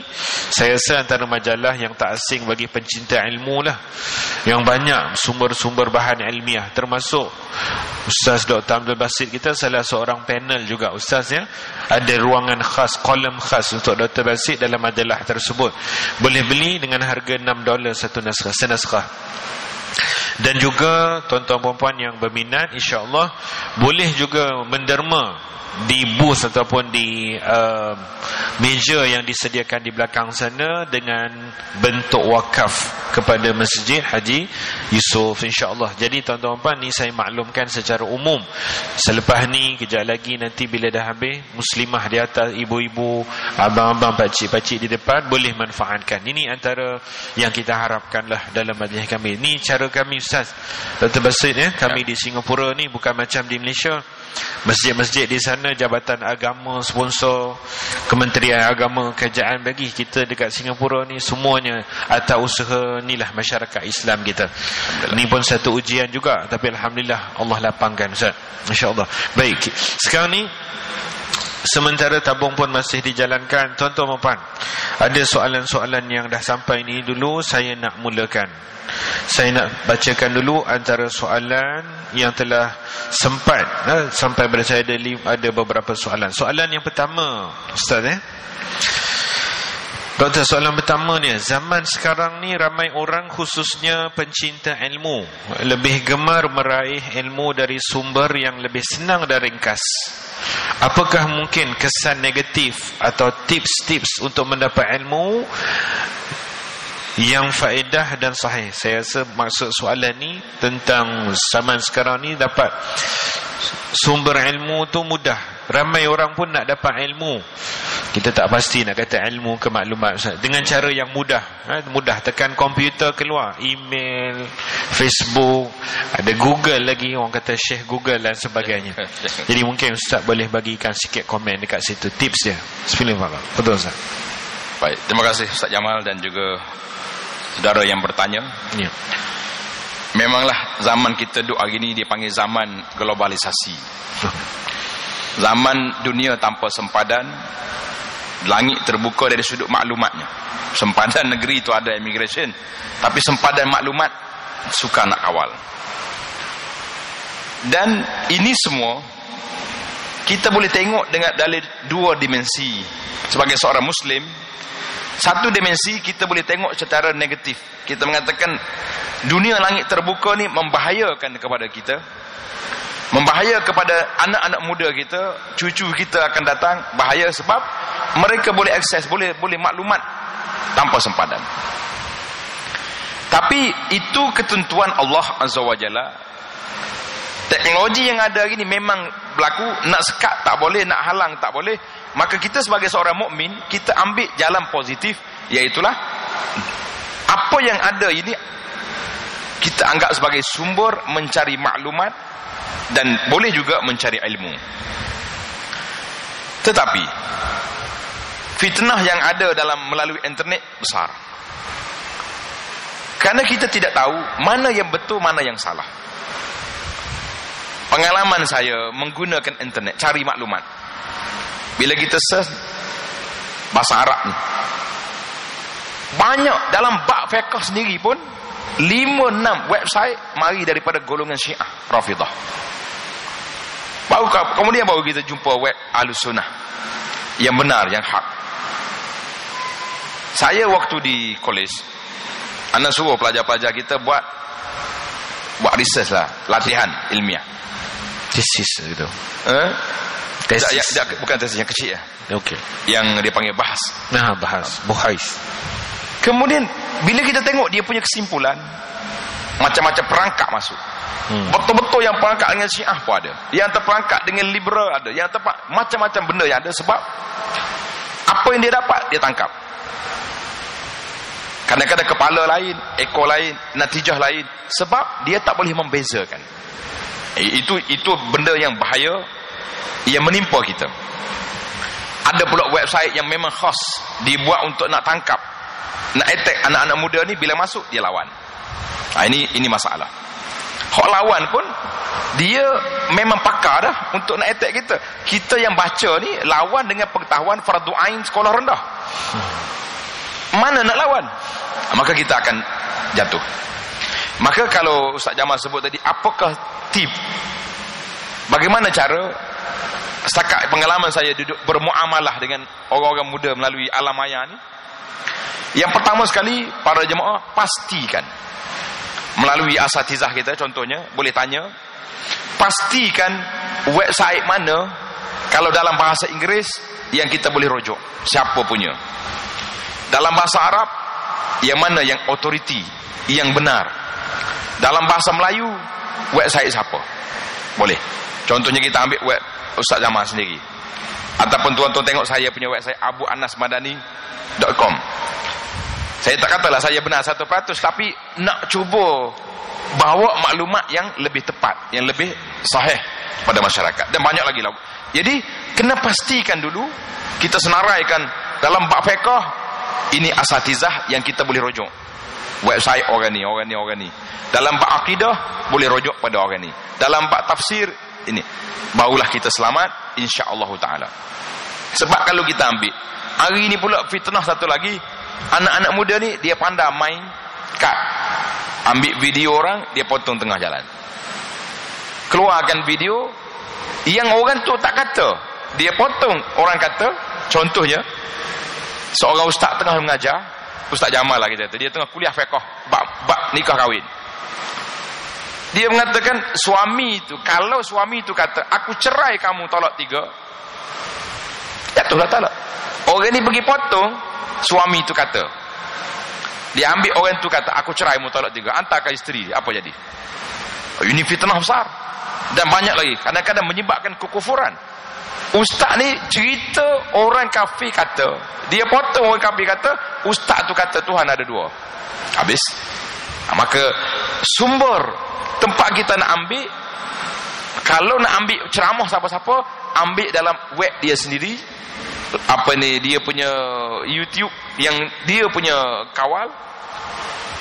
saya rasa antara majalah yang tak asing bagi pencinta ilmu lah, yang banyak sumber-sumber bahan ilmiah, termasuk Ustaz Dr. Abdul Basit kita salah seorang panel juga Ustaz, ya. Ada ruangan khas, kolom khas untuk Dr. Basit dalam majalah tersebut. Boleh beli dengan harga $6 satu senaskah. Dan juga tuan-tuan puan-puan yang berminat, insya-Allah boleh juga menderma di booth ataupun di meja yang disediakan di belakang sana dengan bentuk wakaf kepada Masjid Haji Yusof, insya-Allah. Jadi tuan-tuan puan, ni saya maklumkan secara umum. Selepas ni kejap lagi nanti bila dah habis, muslimah di atas, ibu-ibu, abang-abang, pakcik-pakcik di depan boleh manfaatkan. Ini antara yang kita harapkanlah dalam majlis kami. Ni cara kami Ustaz Dr. Basit, ya. Kami di Singapura ni bukan macam di Malaysia. Masjid-masjid di sana jabatan agama sponsor, Kementerian Agama, kerajaan bagi. Kita dekat Singapura ni semuanya atas usaha nilah masyarakat Islam kita. Ini pun satu ujian juga, tapi alhamdulillah Allah lapangkan Ustaz, insya-Allah. Baik, sekarang ni sementara tabung pun masih dijalankan, tuan-tuan puan, ada soalan-soalan yang dah sampai ni dulu saya nak mulakan. Saya nak bacakan dulu antara soalan yang telah sempat sampai pada saya. Ada beberapa soalan. Soalan yang pertama Ustaz, Doktor, soalan pertama ni, zaman sekarang ni ramai orang khususnya pencinta ilmu lebih gemar meraih ilmu dari sumber yang lebih senang dan ringkas. Apakah mungkin kesan negatif atau tips-tips untuk mendapat ilmu yang faedah dan sahih? Saya rasa maksud soalan ni tentang zaman sekarang ni, dapat sumber ilmu tu mudah. Ramai orang pun nak dapat ilmu, Kita tak pasti nak kata ilmu ke maklumat, Ustaz. Dengan cara yang mudah, mudah, tekan komputer keluar email, Facebook, ada Google lagi, orang kata Syekh Google dan sebagainya. Jadi mungkin Ustaz boleh bagikan sikit komen dekat situ, tips dia. Bismillah. Betul, Ustaz. Baik, terima kasih Ustaz Jamal dan juga saudara yang bertanya. Ya. Memanglah zaman kita duduk hari ini dia panggil zaman globalisasi. Zaman dunia tanpa sempadan, langit terbuka dari sudut maklumatnya. Sempadan negeri itu ada immigration, tapi sempadan maklumat suka nak kawal. Dan ini semua kita boleh tengok dengan dari dua dimensi. Sebagai seorang Muslim, satu dimensi kita boleh tengok secara negatif. Kita mengatakan dunia langit terbuka ni membahayakan kepada kita, membahaya kepada anak-anak muda kita, cucu kita akan datang, bahaya sebab mereka boleh akses, boleh maklumat tanpa sempadan. Tapi itu ketentuan Allah Azza wa Jalla. Teknologi yang ada hari ni memang berlaku, nak sekat tak boleh, nak halang tak boleh. Maka kita sebagai seorang mukmin, kita ambil jalan positif, iaitulah apa yang ada ini kita anggap sebagai sumber mencari maklumat dan boleh juga mencari ilmu. Tetapi fitnah yang ada dalam melalui internet besar, kerana kita tidak tahu mana yang betul, mana yang salah. Pengalaman saya menggunakan internet cari maklumat, bila kita search bahasa Arab ni, banyak dalam bab fiqh sendiri pun 5-6 website mari daripada golongan Syiah Rafidah. Kemudian baru kita jumpa web Ahlus Sunnah yang benar, yang hak. Saya waktu di kolej, anak suruh pelajar-pelajar kita buat research lah, latihan ilmiah, tesis gitu. Tesis. Bukan tesis yang kecil ya. Okey. Yang dia panggil bahas. Bahas, buhais. Kemudian bila kita tengok dia punya kesimpulan, macam-macam perangkap masuk. Betul-betul yang perangkap dengan Syiah pun ada, yang terperangkap dengan liberal ada, yang macam-macam benda yang ada. Sebab apa yang dia dapat dia tangkap. Kadang-kadang kepala lain, ekor lain, natijah lain, sebab dia tak boleh membezakan. Itu benda yang bahaya yang menimpa kita. Ada pula website yang memang khas dibuat untuk nak tangkap, nak attack anak-anak muda ni. Bila masuk dia lawan. Ini masalah. Hak lawan pun dia memang pakar dah untuk nak attack kita. Kita yang baca ni lawan dengan pengetahuan fardu ain sekolah rendah. Mana nak lawan? Maka kita akan jatuh. Maka kalau Ustaz Jamal sebut tadi, apakah tip, bagaimana cara, setakat pengalaman saya duduk bermuamalah dengan orang-orang muda melalui alam maya ni, yang pertama sekali, para jemaah pastikan melalui asatizah kita, contohnya boleh tanya, pastikan website mana kalau dalam bahasa Inggeris yang kita boleh rujuk, siapa punya. Dalam bahasa Arab yang mana yang authority, yang benar. Dalam bahasa Melayu website siapa, boleh. Contohnya kita ambil web Ustaz Jamal sendiri, ataupun tuan-tuan tengok saya punya website abuanasmadani.com. Saya tak katalah saya benar 100%, tapi nak cuba bawa maklumat yang lebih tepat, yang lebih sahih pada masyarakat, dan banyak lagi lah. Jadi kena pastikan dulu, kita senaraikan dalam bab fiqh ini asatizah yang kita boleh rujuk, website orang ni. Dalam bab akidah boleh rujuk pada orang ni. Dalam bab tafsir ini, barulah kita selamat insya-Allah taala. Sebab kalau kita ambil hari ini pula fitnah satu lagi, anak-anak muda ni dia pandai main kad, ambil video orang dia potong tengah jalan, keluarkan video yang orang tu tak kata, dia potong. Orang kata, contohnya seorang ustaz tengah mengajar, Ustaz Jamal lah kita, dia tengah kuliah fiqh bab nikah kahwin. Dia mengatakan suami itu, kalau suami itu kata aku cerai kamu talak 3, jatuhlah talak. Orang ni pergi potong, suami itu kata, dia ambil orang itu kata aku cerai mu talak 3, hantar ke isteri, apa jadi? Ini fitnah besar. Dan banyak lagi, kadang-kadang menyebabkan kekufuran. Ustaz ni cerita orang kafir kata, dia potong orang kafir kata, ustaz tu kata Tuhan ada dua. Habis. Maka sumber tempat kita nak ambil, kalau nak ambil ceramah siapa-siapa, ambil dalam web dia sendiri, dia punya YouTube yang dia punya kawal,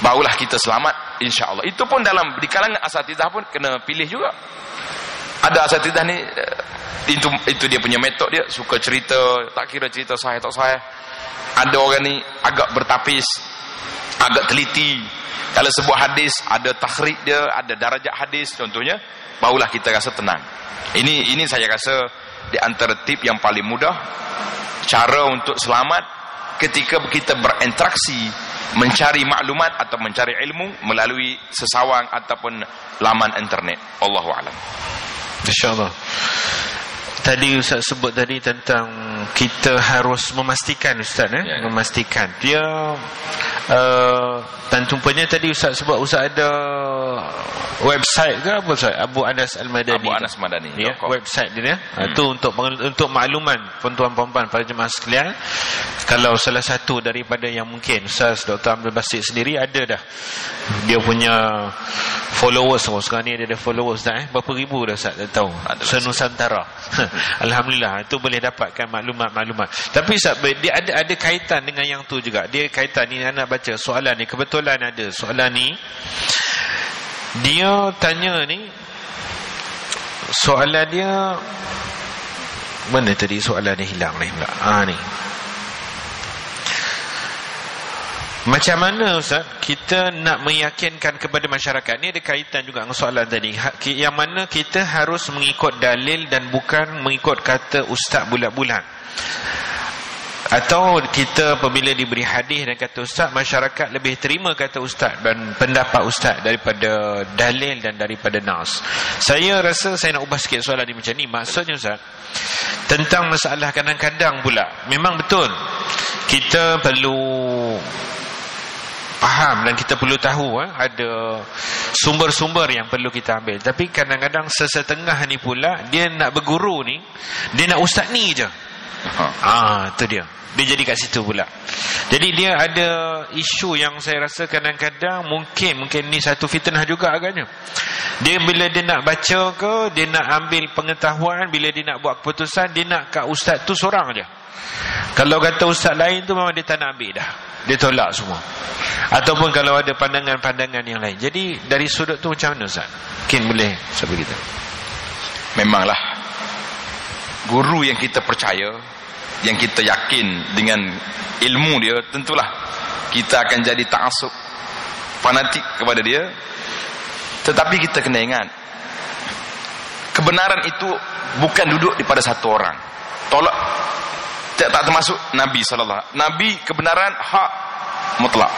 barulah kita selamat, insya-Allah. Itu pun dalam di kalangan asatidzah pun kena pilih juga. Ada asatidzah ni itu dia punya metod, dia suka cerita, tak kira cerita sahih tak sahih. Ada orang ni agak bertapis, agak teliti. Kalau sebuah hadis ada takhrij dia, ada darajat hadis contohnya, barulah kita rasa tenang. Ini saya rasa di antara tip yang paling mudah, cara untuk selamat ketika kita berinteraksi, mencari maklumat atau mencari ilmu melalui sesawang ataupun laman internet. Allahu a'lam. InsyaAllah. Tadi Ustaz sebut tadi tentang kita harus memastikan, Ustaz memastikan dia dan tumpahnya tadi Ustaz sebut Ustaz ada website ke apa Ustaz? Abu Anas Al-Madani. Abu Anas Madani. Ya, website dia itu untuk makluman tuan-tuan puan para jemaah sekalian. Kalau salah satu daripada yang mungkin Ustaz Dr. Abdul Basit sendiri ada dah, dia punya followers sekarang ni, dia ada followers dah berapa ribu dah Ustaz, tak tahu, senusantara. Alhamdulillah, itu boleh dapatkan maklumat-maklumat. Tapi Ustaz, dia ada kaitan dengan yang tu juga. Dia kaitan ni, anak baca soalan ni, kebetulan ada soalan ni. Dia tanya ni, soalan dia mana tadi soalan ni, hilang ni pula. Ni macam mana Ustaz kita nak meyakinkan kepada masyarakat, ni ada kaitan juga dengan soalan tadi, yang mana kita harus mengikut dalil dan bukan mengikut kata ustaz bulat-bulat. Atau kita apabila diberi hadis dan kata ustaz, masyarakat lebih terima kata ustaz dan pendapat ustaz daripada dalil dan daripada nas. Saya rasa saya nak ubah sikit soalan ni macam ni. Maksudnya Ustaz, tentang masalah kadang-kadang pula memang betul kita perlu faham dan kita perlu tahu ada sumber-sumber yang perlu kita ambil. Tapi kadang-kadang sesetengah ni pula dia nak berguru ni, dia nak ustaz ni je. Tu dia jadi kat situ pula. Jadi dia ada isu yang saya rasa kadang-kadang mungkin ni satu fitnah juga agaknya. Dia bila dia nak baca ke, dia nak ambil pengetahuan, bila dia nak buat keputusan, dia nak kat ustaz tu seorang je. Kalau kata ustaz lain tu memang dia tak nak ambil dah, dia tolak semua. Ataupun kalau ada pandangan-pandangan yang lain. Jadi dari sudut tu macam mana Ustaz? Mungkin boleh sampai kita. Memanglah guru yang kita percaya, yang kita yakin dengan ilmu dia, tentulah kita akan jadi ta'assub, fanatik kepada dia. Tetapi kita kena ingat, kebenaran itu bukan duduk di pada satu orang. Tolak tak termasuk Nabi sallallahu alaihi wasallam. Nabi kebenaran hak mutlak.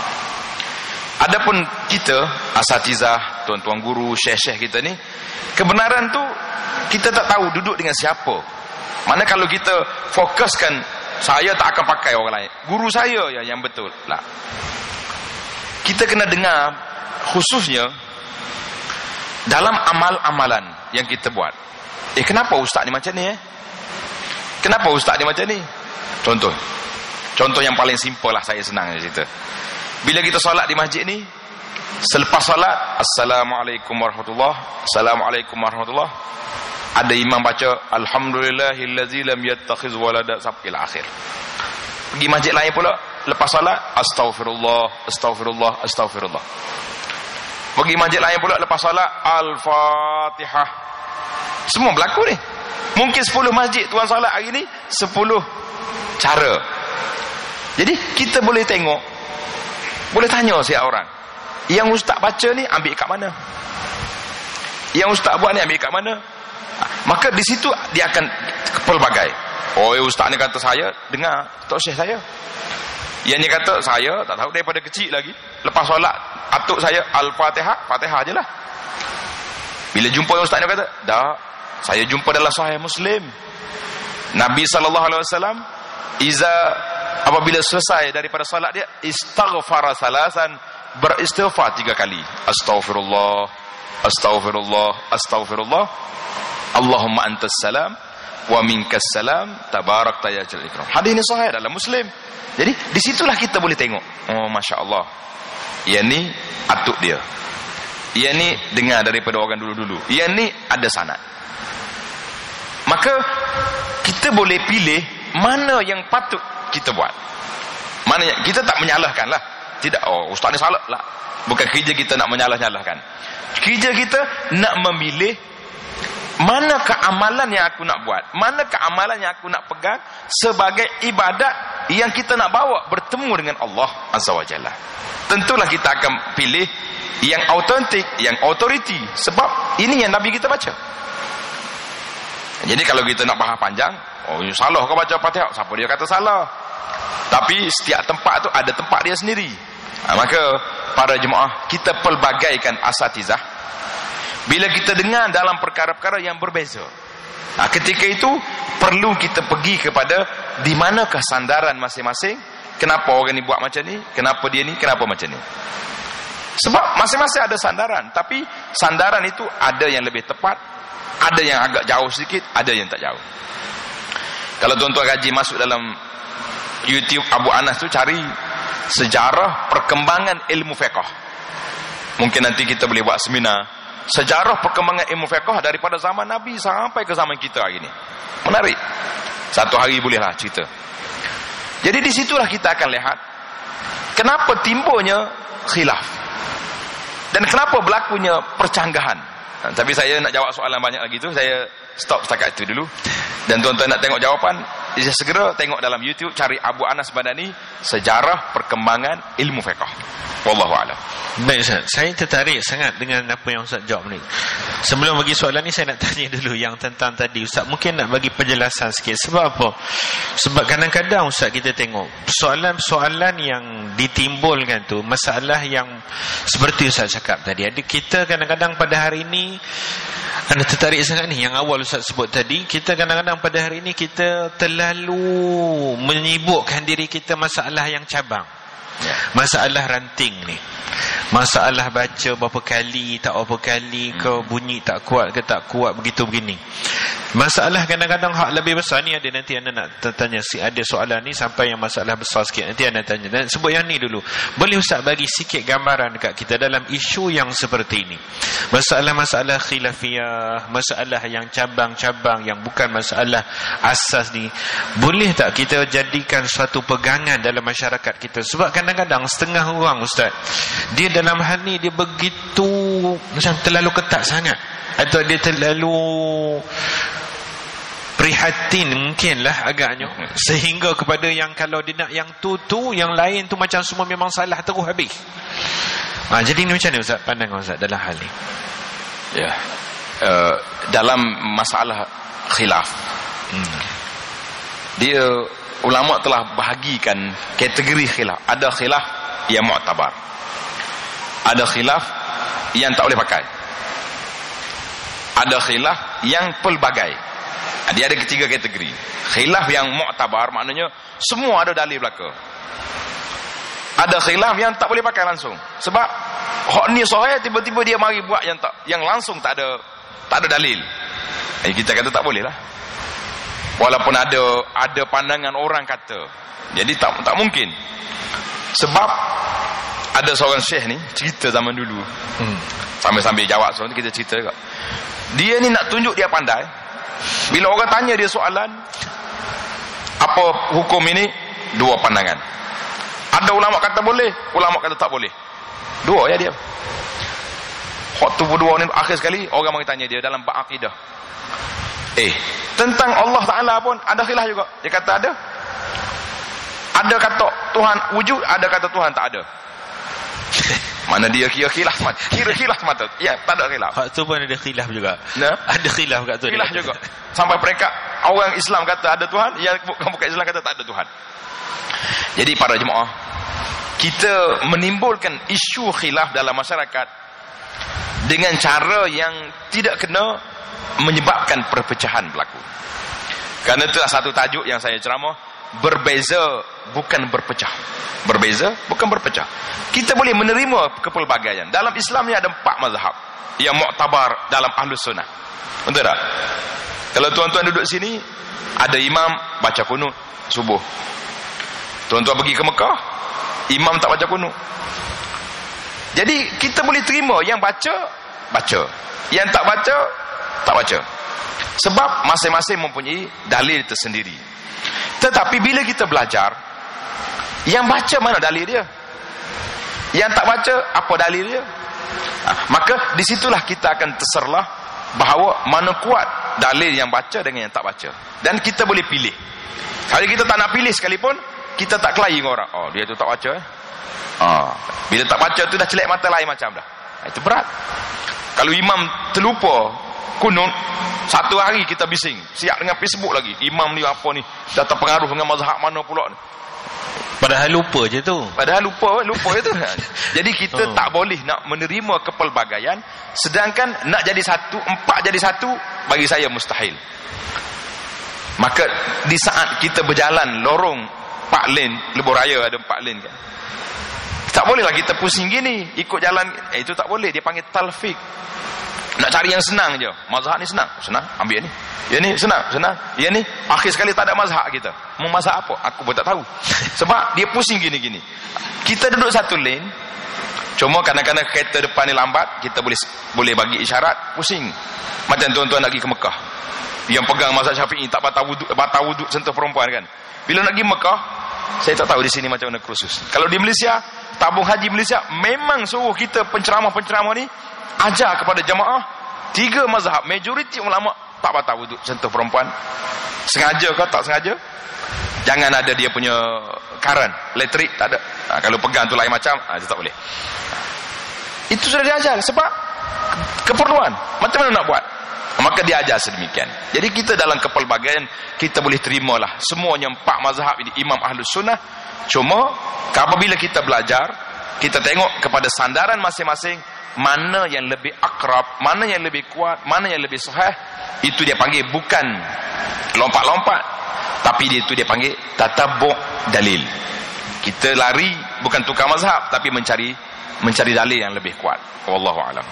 Adapun kita asatizah, tuan-tuan guru, syekh-syekh kita ni, kebenaran tu kita tak tahu duduk dengan siapa. Mana kalau kita fokuskan, saya tak akan pakai orang lain, guru saya yang betul lah. Kita kena dengar, khususnya dalam amal-amalan yang kita buat. Kenapa ustaz ni macam ni Kenapa ustaz ni macam ni? Contoh yang paling simple lah, saya senang cerita. Bila kita solat di masjid ni, selepas solat, Assalamualaikum warahmatullahi, Assalamualaikum warahmatullahi, ada imam baca Alhamdulillahillazi lam yattakhiz walada sampai akhir. Pergi masjid lain pula, lepas solat, Astaghfirullah, Astaghfirullah, Astaghfirullah. Pergi masjid lain pula, lepas solat, Al-Fatihah. Semua berlaku ni. Mungkin 10 masjid tuan solat hari ni, 10 cara. Jadi kita boleh tengok, boleh tanya siapa orang, yang ustaz baca ni ambil kat mana, yang ustaz buat ni ambil kat mana. Maka di situ dia akan pelbagai. Ustaz ni kata saya, dengar tok syekh saya. Yang ni kata saya tak tahu daripada kecil lagi, lepas solat atuk saya Al-Fatihah, Fatihah je lah. Bila jumpa ustaz ni kata, dah, saya jumpa dalam Sahih Muslim, Nabi SAW apabila selesai daripada salat dia, istaghfara salasan, beristighfar 3 kali. Astaghfirullah, Astaghfirullah, Astaghfirullah, Allahumma antas salam, wa minkas salam tabarakta ya jal ikram. Hadis ini sahih dalam Muslim. Jadi disitulah kita boleh tengok, oh masya Allah, ia ni atuk dia, ia ni dengar daripada orang dulu-dulu, ia ni ada sanad. Maka kita boleh pilih mana yang patut kita buat, mana yang kita tak menyalahkan lah. Tidak, oh ustaz ni salah lah. Bukan kerja kita nak menyalah-nyalahkan. Kerja kita nak memilih manakah amalan yang aku nak buat, manakah amalan yang aku nak pegang sebagai ibadat yang kita nak bawa bertemu dengan Allah Azza wa Jalla. Tentulah kita akan pilih yang autentik, yang authority, sebab ini yang Nabi kita baca. Jadi kalau kita nak bahas panjang, oh salah kau baca Fatihah, siapa dia kata salah? Tapi setiap tempat tu ada tempat dia sendiri. Maka para jemaah, kita pelbagaikan asatizah bila kita dengar dalam perkara-perkara yang berbeza. Ketika itu perlu kita pergi kepada di manakah sandaran masing-masing. Kenapa orang ni buat macam ni, kenapa dia ni, kenapa macam ni. Sebab masing-masing ada sandaran, tapi sandaran itu ada yang lebih tepat, ada yang agak jauh sedikit, ada yang tak jauh. Kalau tuan-tuan kaji masuk dalam YouTube Abu Anas tu, cari sejarah perkembangan ilmu fiqh. Mungkin nanti kita boleh buat seminar sejarah perkembangan ilmu fiqh daripada zaman Nabi sampai ke zaman kita hari ni. Menarik. Satu hari bolehlah cerita. Jadi di situlah kita akan lihat kenapa timbulnya khilaf dan kenapa berlakunya percanggahan. Tapi saya nak jawab soalan banyak lagi tu, saya stop setakat itu dulu. Dan tuan-tuan nak tengok jawapan, saya segera tengok dalam YouTube, cari Abu Anas Badani, sejarah perkembangan ilmu fiqh. Wallahu a'lam. Baik Ustaz, saya tertarik sangat dengan apa yang Ustaz jawab ni. Sebelum bagi soalan ni, saya nak tanya dulu yang tentang tadi. Ustaz mungkin nak bagi penjelasan sikit. Sebab apa? Sebab kadang-kadang Ustaz kita tengok soalan-soalan yang ditimbulkan tu, masalah yang seperti Ustaz cakap tadi. Ada kita kadang-kadang pada hari ini, anda tertarik sangat ni yang awal Ustaz sebut tadi, kita kadang-kadang pada hari ini kita terlalu menyibukkan diri kita masalah yang cabang. Masalah ranting ni, masalah baca berapa kali, tak berapa kali ke, bunyi tak kuat ke tak kuat, begitu begini. Masalah kadang-kadang hak lebih besar ni ada, nanti anda nak tanya, ada soalan ni sampai yang masalah besar sikit, nanti anda tanya. Dan sebut yang ni dulu. Boleh Ustaz bagi sikit gambaran dekat kita dalam isu yang seperti ini, masalah-masalah khilafiyah, masalah yang cabang-cabang yang bukan masalah asas ni, boleh tak kita jadikan suatu pegangan dalam masyarakat kita? Sebab kadang-kadang setengah orang Ustaz, dia dalam hal ni dia begitu macam terlalu ketat sangat, atau dia terlalu prihatin mungkinlah agaknya, sehingga kepada yang kalau dia nak yang tu yang lain tu macam semua memang salah terus habis. Jadi ni macam mana Ustaz pandangan Ustaz dalam hal ni? Ya, dalam masalah khilaf, dia ulama telah bahagikan kategori khilaf. Ada khilaf yang mu'tabar, ada khilaf yang tak boleh pakai, ada khilaf yang pelbagai. Dia ada ketiga kategori. Khilaf yang mu'tabar maknanya semua ada dalil belaka. Ada khilaf yang tak boleh pakai langsung. Sebab hak ni sahih, tiba-tiba dia mari buat yang langsung tak ada dalil. Kita kata tak boleh lah. Walaupun ada pandangan orang kata. Jadi tak mungkin. Sebab ada seorang syekh ni cerita zaman dulu. Sambil-sambil jawab soalan kita cerita juga. Dia ni nak tunjuk dia pandai. Bila orang tanya dia soalan, apa hukum ini? Dua pandangan. Ada ulama kata boleh, ulama kata tak boleh. Dua ya dia. Waktu berdua ni akhir sekali orang mari tanya dia dalam bab akidah. Tentang Allah Ta'ala pun ada khilaf juga. Dia kata ada. Ada kata Tuhan wujud, ada kata Tuhan tak ada. Mana dia kira khilaf mata. Ya, tak ada khilaf. Hak tu pun ada khilaf juga. Nah, ada khilaf kat tu. Khilaf juga. Sampai mereka orang Islam kata ada Tuhan, yang bukan Islam kata tak ada Tuhan. Jadi para jemaah, kita menimbulkan isu khilaf dalam masyarakat dengan cara yang tidak kena menyebabkan perpecahan berlaku. Kerana itulah satu tajuk yang saya ceramah, berbeza bukan berpecah. Berbeza bukan berpecah. Kita boleh menerima kepelbagaian. Dalam Islam ni ada 4 mazhab yang muktabar dalam Ahlus Sunnah. Betul tak? Kalau tuan-tuan duduk sini, ada imam baca kunut subuh. Tuan-tuan pergi ke Mekah, imam tak baca kunut. Jadi kita boleh terima yang baca, yang tak baca, tak baca. Sebab masing-masing mempunyai dalil tersendiri. Tetapi bila kita belajar, yang baca mana dalil dia? Yang tak baca, apa dalil dia? Maka disitulah kita akan terserlah bahawa mana kuat dalil yang baca dengan yang tak baca. Dan kita boleh pilih. Kalau kita tak nak pilih sekalipun, kita tak kelahi dengan orang. Oh, dia tu tak baca. Bila tak baca tu dah celak mata lain macam dah. Itu berat. Kalau imam terlupa kunut, satu hari kita bising, siap dengan Facebook lagi. Imam ni apa ni? Dah terpengaruh dengan mazhab mana pula ni? Padahal lupa je tu. Padahal lupa je tu. Jadi kita tak boleh nak menerima kepelbagaian, sedangkan nak jadi satu, empat jadi satu, bagi saya mustahil. Maka di saat kita berjalan lorong 4 lane, lebuh raya ada 4 lane kan, tak bolehlah kita pusing gini ikut jalan. Itu tak boleh. Dia panggil talfik. Nak cari yang senang je. Mazhab ni senang, ambil ni. Yang ni senang. Yang ni akhir sekali tak ada mazhab kita. Mau mazhab apa? Aku pun tak tahu. Sebab dia pusing gini-gini. Kita duduk satu lane, cuma kadang-kadang kereta depan ni lambat, kita boleh bagi isyarat, pusing. Macam tuan-tuan nak pergi ke Mekah, yang pegang mazhab Syafi'i tak batal wuduk sentuh perempuan kan. Bila nak pergi Mekah, saya tak tahu di sini macam mana kursus. Kalau di Malaysia, tabung haji Malaysia memang suruh kita penceramah-penceramah ni ajar kepada jemaah 3 mazhab. Majoriti ulama tak batal wuduk sentuh perempuan. Sengaja ke tak sengaja? Jangan ada dia punya current, elektrik, tak ada. Kalau pegang tu lain macam, itu tak boleh. Itu sudah diajar sebab keperluan. Macam mana nak buat? Maka dia ajar sedemikian. Jadi kita dalam kepelbagaian, kita boleh terimalah semuanya 4 mazhab ini Imam Ahlus Sunnah. Cuma apabila kita belajar, kita tengok kepada sandaran masing-masing, mana yang lebih akrab, mana yang lebih kuat, mana yang lebih sahih. Itu dia panggil bukan lompat-lompat, tapi dia panggil tatabbu' dalil. Kita lari bukan tukar mazhab, tapi mencari dalil yang lebih kuat. Wallahu a'lam.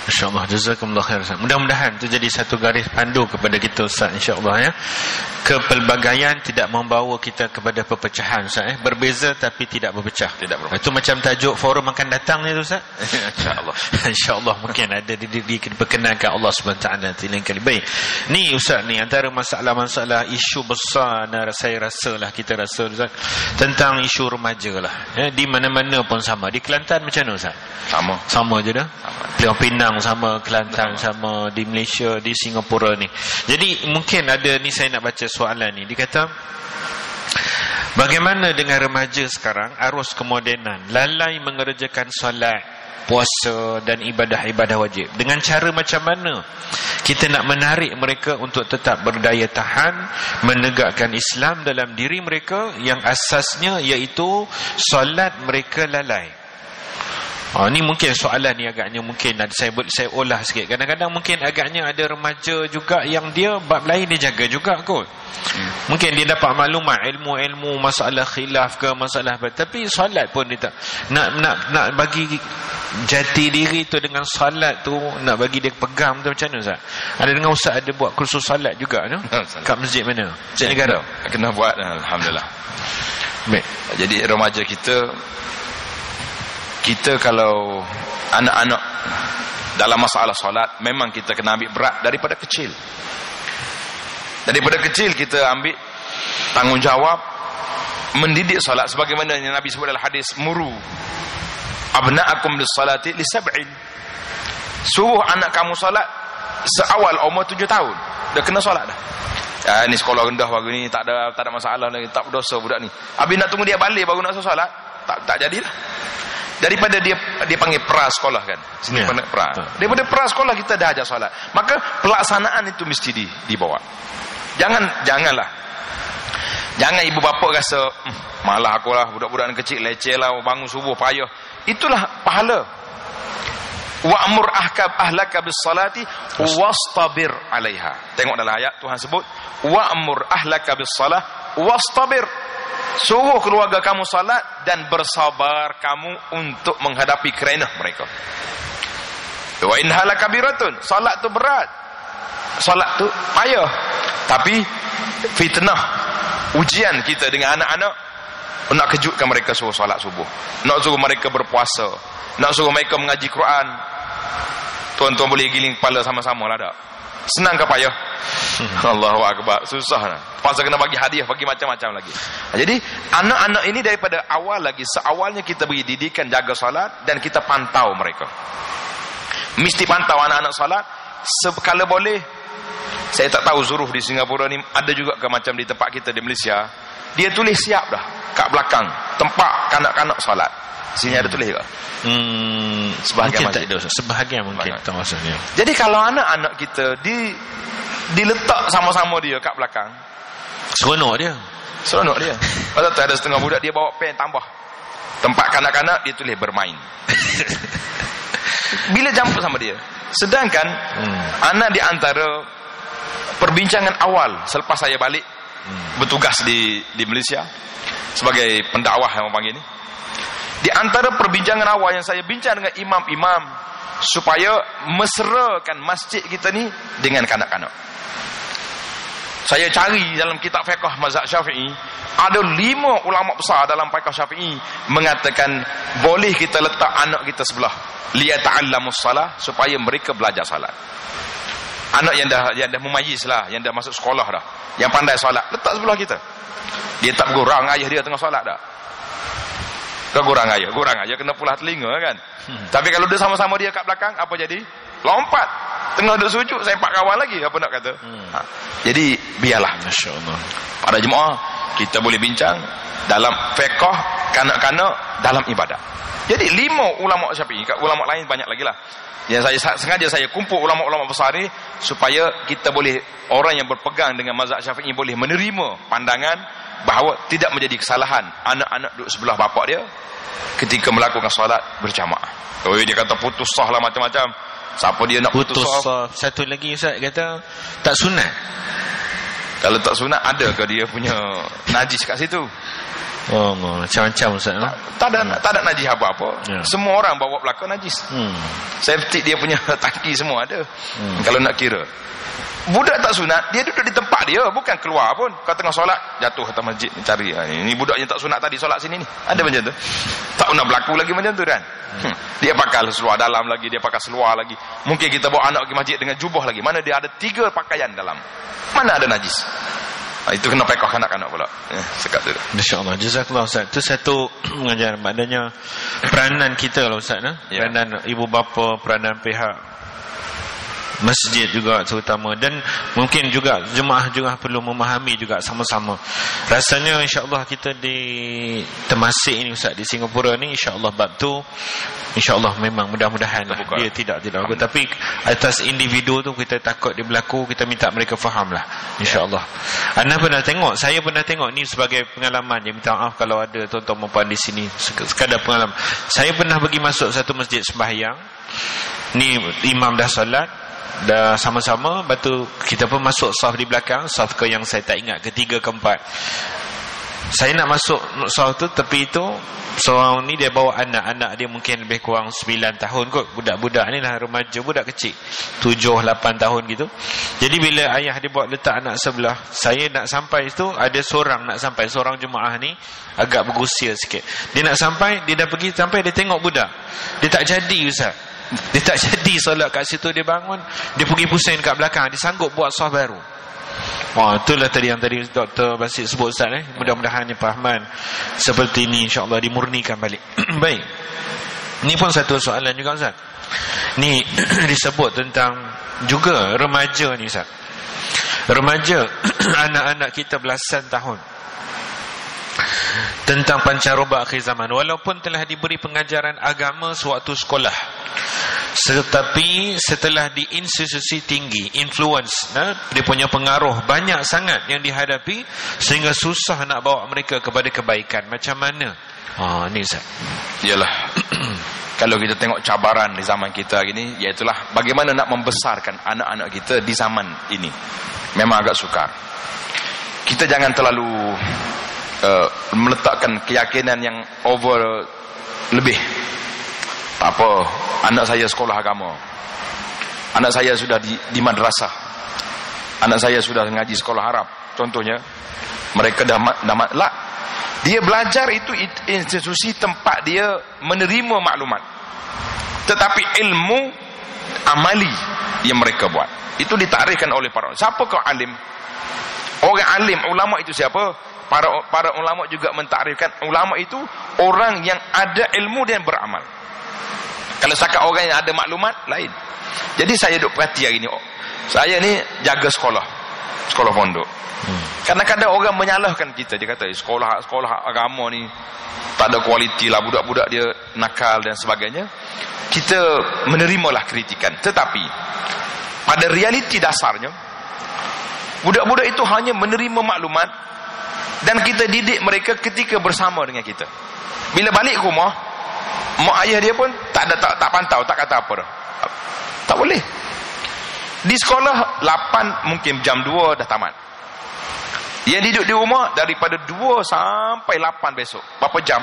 InsyaAllah, jazakumullah khair. Mudah-mudahan itu jadi satu garis pandu kepada kita Ustaz, insyaAllah ya. Kepelbagaian tidak membawa kita kepada perpecahan Ustaz. Berbeza tapi tidak berpecah. Itu macam tajuk forum akan datang ni tu Ustaz. InsyaAllah. InsyaAllah mungkin ada diperkenankan Allah SWT yang kali baik. Ni Ustaz ni antara masalah-masalah isu besar saya rasalah, kita rasa Ustaz, tentang isu remaja lah ya, di mana-mana pun sama. Di Kelantan macam mana Ustaz? Sama je dah. Pinang sama, Kelantan sama, di Malaysia, di Singapura ni. Jadi mungkin ada ni, saya nak baca soalan ni. Dia kata, bagaimana dengan remaja sekarang, arus kemodenan, lalai mengerjakan solat, puasa dan ibadah-ibadah wajib. Dengan cara macam mana kita nak menarik mereka untuk tetap berdaya tahan menegakkan Islam dalam diri mereka yang asasnya iaitu solat mereka lalai? Ni mungkin soalan ni agaknya mungkin saya olah sikit. Kadang-kadang mungkin agaknya ada remaja juga yang dia bab lain dia jaga juga kot. Mungkin dia dapat maklumat ilmu-ilmu masalah khilaf ke masalah tapi solat pun dia tak nak bagi jati diri tu dengan solat tu, nak bagi dia pegang tu macam mana Ustaz? Ada dengan Ustaz ada buat kursus solat juga tu? Kat masjid mana? Masjid negara. Kena buat, alhamdulillah. Baik. Jadi remaja kita kalau anak-anak dalam masalah solat, memang kita kena ambil berat daripada kecil. Daripada kecil kita ambil tanggungjawab mendidik solat sebagaimana yang Nabi sebut dalam hadis, muru abna'akum bis-salati li sab'in. Suruh anak kamu solat seawal umur 7 tahun. Dah kena solat dah. Ni sekolah rendah baru ni tak ada masalah lagi, tak berdosa budak ni. Habis nak tunggu dia balik baru nak solat, tak jadilah. Daripada dia panggil pra sekolah kan. Sini pra. Daripada pra sekolah kita dah ajar solat. Maka pelaksanaan itu mesti dibawa. Janganlah. Jangan ibu bapa rasa malah aku lah, budak-budak kecil leceh lah, bangun subuh payah. Itulah pahala. Wa'mur ahlaka bis-salati wastabir 'alaiha. Tengok dalam ayat Tuhan sebut wa'mur ahlaka bis-salah wastabir. Suruh keluarga kamu salat dan bersabar kamu untuk menghadapi kerenah mereka. Wa inhala kabiratun. Salat tu berat. Salat tu payah. Tapi fitnah, ujian kita dengan anak-anak, nak kejutkan mereka suruh solat subuh, nak suruh mereka berpuasa, nak suruh mereka mengaji Quran. Tuan-tuan boleh giling kepala sama-sama lah tak? Senang ke payah? Allahu Akbar, susah lah. Pasal kena bagi hadiah, bagi macam-macam lagi. Jadi anak-anak ini daripada awal lagi, seawalnya kita beri didikan jaga solat, dan kita pantau mereka. Mesti pantau anak-anak solat. Sekala boleh. Saya tak tahu Zuruh di Singapura ni ada juga ke macam di tempat kita di Malaysia. Dia tulis siap dah kat belakang tempat kanak-kanak solat. Sini ada tulis ke? Sebahagian mungkin tak ada. Sebahagian mungkin tak maksudnya. Jadi kalau anak-anak kita diletak sama-sama dia kat belakang, seronok dia. Pasal tu ada setengah budak dia bawa pen tambah. Tempat kanak-kanak dia tulis bermain. Bila jumpa sama dia. Sedangkan anak di antara perbincangan awal selepas saya balik bertugas di Malaysia sebagai pendakwah yang orang panggil ni, di antara perbincangan awal yang saya bincang dengan imam-imam supaya mesrakan masjid kita ni dengan kanak-kanak. Saya cari dalam kitab fiqh mazhab Syafi'i, ada 5 ulama besar dalam fiqh Syafi'i mengatakan boleh kita letak anak kita sebelah, liyata'allamus salah, supaya mereka belajar salat. Anak yang dah mumayyiz lah, yang dah masuk sekolah dah, yang pandai solat, letak sebelah kita. Dia tak bergurang ayah dia tengah solat dah. Kau gurang ayah kena pulah telinga kan. Tapi kalau dia sama-sama dia kat belakang, apa jadi? Lompat. Tengah duduk sujud, saya pak kawan lagi, apa nak kata? Jadi biarlah. Masya-Allah. Pada jemaah kita boleh bincang dalam fiqh kanak-kanak dalam ibadat. Jadi 5 ulama Syafi'i, ulama lain banyak lagi lah. Yang sengaja saya kumpul ulama-ulama besar ni supaya kita boleh, orang yang berpegang dengan mazhab Syafi'i boleh menerima pandangan bahawa tidak menjadi kesalahan anak-anak duduk sebelah bapak dia ketika melakukan solat berjamaah. Oh, dia kata putus sah lah macam-macam. Siapa dia nak putus sah? Satu lagi Ustaz kata tak sunat. Kalau tak sunat, ada ke dia punya najis kat situ? Oh, macam-macam Ustaz. Tak ada najis apa-apa. Ya. Semua orang bawa belakang najis. Safety dia punya tangki semua ada. Kalau nak kira. Budak tak sunat, dia duduk di tempat dia, bukan keluar pun. Kau tengah solat, jatuh atas masjid ni cari. Ini budak yang tak sunat tadi solat sini ni. Ada macam tu. Tak nak berlaku lagi macam tu kan. Dia pakai seluar dalam lagi, dia pakai seluar lagi. Mungkin kita bawa anak pergi masjid dengan jubah lagi. Mana dia ada 3 pakaian dalam. Mana ada najis. Itu kena pekoh kanak-kanak pula. Sekat tu. Masya-Allah. Jazakallah Ustaz. Itu satu mengajar maknanya peranan kita lah Ustaz. Peranan ibu bapa, peranan pihak masjid juga terutama, dan mungkin juga jemaah juga perlu memahami juga sama-sama. Rasanya insya-Allah kita di Temasek ini Ustaz, di Singapura ni insya-Allah bab tu insya-Allah memang mudah-mudahan dia tidak tapi atas individu tu kita takut dia berlaku, kita minta mereka fahamlah insya-Allah. Anda pernah tengok, saya pernah tengok ni sebagai pengalaman, ya minta maaf kalau ada tuan-tuan puan di sini, sekadar pengalaman. Saya pernah pergi masuk satu masjid sembahyang. Ni imam dah solat, dah sama-sama, lepas tu kita pun masuk saf di belakang, saf ke yang saya tak ingat, ketiga ke 4. Saya nak masuk saf tu, tepi tu seorang ni dia bawa anak dia mungkin lebih kurang 9 tahun kot. Budak-budak ni lah remaja, budak kecil 7-8 tahun gitu. Jadi bila ayah dia buat letak anak sebelah, saya nak sampai tu, ada seorang nak sampai, seorang jemaah ni agak berusia sikit. Dia nak sampai, dia dah pergi sampai, dia tengok budak, dia tak jadi Ustaz. Dia tak jadi solat kat situ, dia bangun, dia pergi pusing kat belakang, dia sanggup buat saf baru. Wah, itulah tadi yang tadi Dr. Basit sebut Ustaz. Mudah-mudahan ni pahaman seperti ini insya-Allah dimurnikan balik. Baik. Ni pun satu soalan juga Ustaz. Ni disebut tentang juga remaja ni Ustaz. Remaja anak-anak kita belasan tahun, tentang pancaroba akhir zaman, walaupun telah diberi pengajaran agama sewaktu sekolah, tetapi setelah di institusi tinggi, influence, dia punya pengaruh banyak sangat yang dihadapi sehingga susah nak bawa mereka kepada kebaikan. Macam mana? Ni Ustaz. Yalah. Kalau kita tengok cabaran di zaman kita gini, iaitulah bagaimana nak membesarkan anak-anak kita di zaman ini. Memang agak sukar. Kita jangan terlalu meletakkan keyakinan yang over lebih. Tak apa, anak saya sekolah agama, anak saya sudah di madrasah, anak saya sudah ngaji sekolah Arab, contohnya mereka dah lah, dia belajar itu institusi tempat dia menerima maklumat, tetapi ilmu amali yang mereka buat itu ditarikkan oleh para. Siapa kau alim? Orang alim, ulama itu siapa? Para ulama juga mentakrifkan ulama itu orang yang ada ilmu dan beramal. Kalau setakat orang yang ada maklumat lain. Jadi saya duk perhati hari ni. Saya ni jaga sekolah pondok. Kadang-kadang orang menyalahkan kita, dia kata sekolah agama ni tak ada kualiti lah, budak-budak dia nakal dan sebagainya. Kita menerimalah kritikan, tetapi pada realiti dasarnya budak-budak itu hanya menerima maklumat dan kita didik mereka ketika bersama dengan kita. Bila balik ke rumah, mak ayah dia pun tak pantau, tak kata apa dah. Tak boleh. Di sekolah 8 mungkin jam 2 dah tamat. Yang duduk di rumah daripada 2 sampai 8 besok. Berapa jam?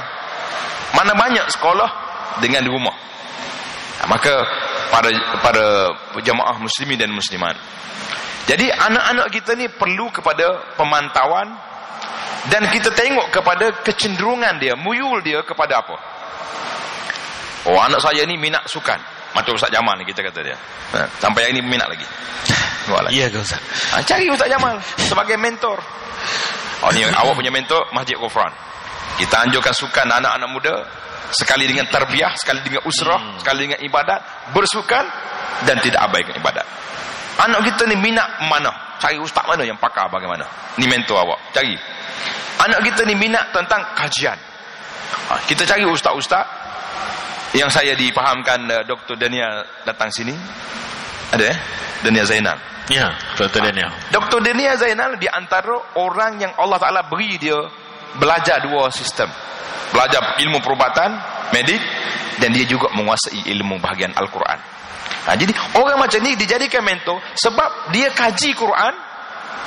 Mana banyak sekolah dengan di rumah. Maka para jemaah muslimin dan muslimat, jadi anak-anak kita ni perlu kepada pemantauan dan kita tengok kepada kecenderungan dia, muyul dia kepada apa. Oh, anak saya ni minat sukan. Macam Ustaz Jamal ni kita kata dia. Sampai yang ni minat lagi. Ya ke Ustaz? Cari Ustaz Jamal sebagai mentor. Oh, ni awak punya mentor Masjid Ghufran. Kita anjurkan sukan anak-anak muda, sekali dengan tarbiyah, sekali dengan usrah, sekali dengan ibadat, bersukan dan tidak abaikan ibadat. Anak kita ni minat mana? Cari ustaz mana yang pakar bagaimana? Ni mentor awak. Cari. Anak kita ni minat tentang kajian. Kita cari ustaz-ustaz yang saya dipahamkan. Dr. Daniel datang sini. Ada Daniel Zainal. Ya, Dr. Daniel. Dr. Daniel Zainal di antara orang yang Allah Ta'ala beri dia belajar 2 sistem. Belajar ilmu perubatan, medik, dan dia juga menguasai ilmu bahagian Al-Quran. Jadi orang macam ni dijadikan mentor sebab dia kaji Quran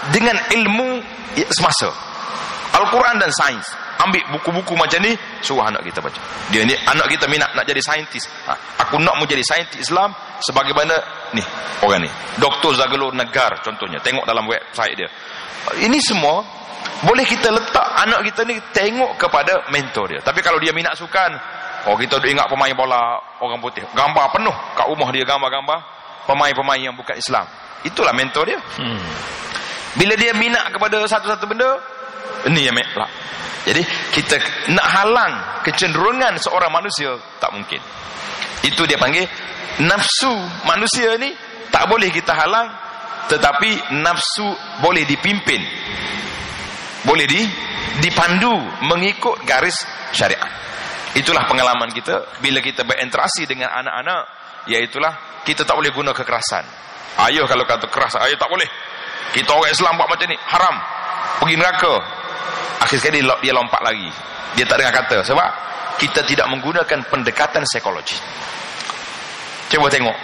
dengan ilmu semasa, Al-Quran dan sains. Ambil buku-buku macam ni, suruh anak kita baca. Dia ni anak kita minat nak jadi saintis. Aku nak mau jadi saintis Islam sebagaimana ni orang ni Dr. Zagalo Nagar contohnya. Tengok dalam website dia. Ini semua boleh kita letak anak kita ni tengok kepada mentor dia. Tapi kalau dia minat sukan, kita ingat pemain bola orang putih, gambar penuh kat rumah dia, gambar-gambar pemain-pemain yang bukan Islam. Itulah mentor dia. Bila dia minat kepada satu-satu benda, ini yang lah. Jadi kita nak halang kecenderungan seorang manusia tak mungkin. Itu dia panggil nafsu manusia ni tak boleh kita halang, tetapi nafsu boleh dipimpin, boleh dipandu mengikut garis syariat. Itulah pengalaman kita bila kita berinteraksi dengan anak-anak, iaitulah kita tak boleh guna kekerasan. Ayah kalau kata keras, ayah tak boleh. Kita orang Islam buat macam ni haram, pergi neraka. Akhir sekali dia lompat lagi. Dia tak dengar kata sebab kita tidak menggunakan pendekatan psikologi. Cuba tengok.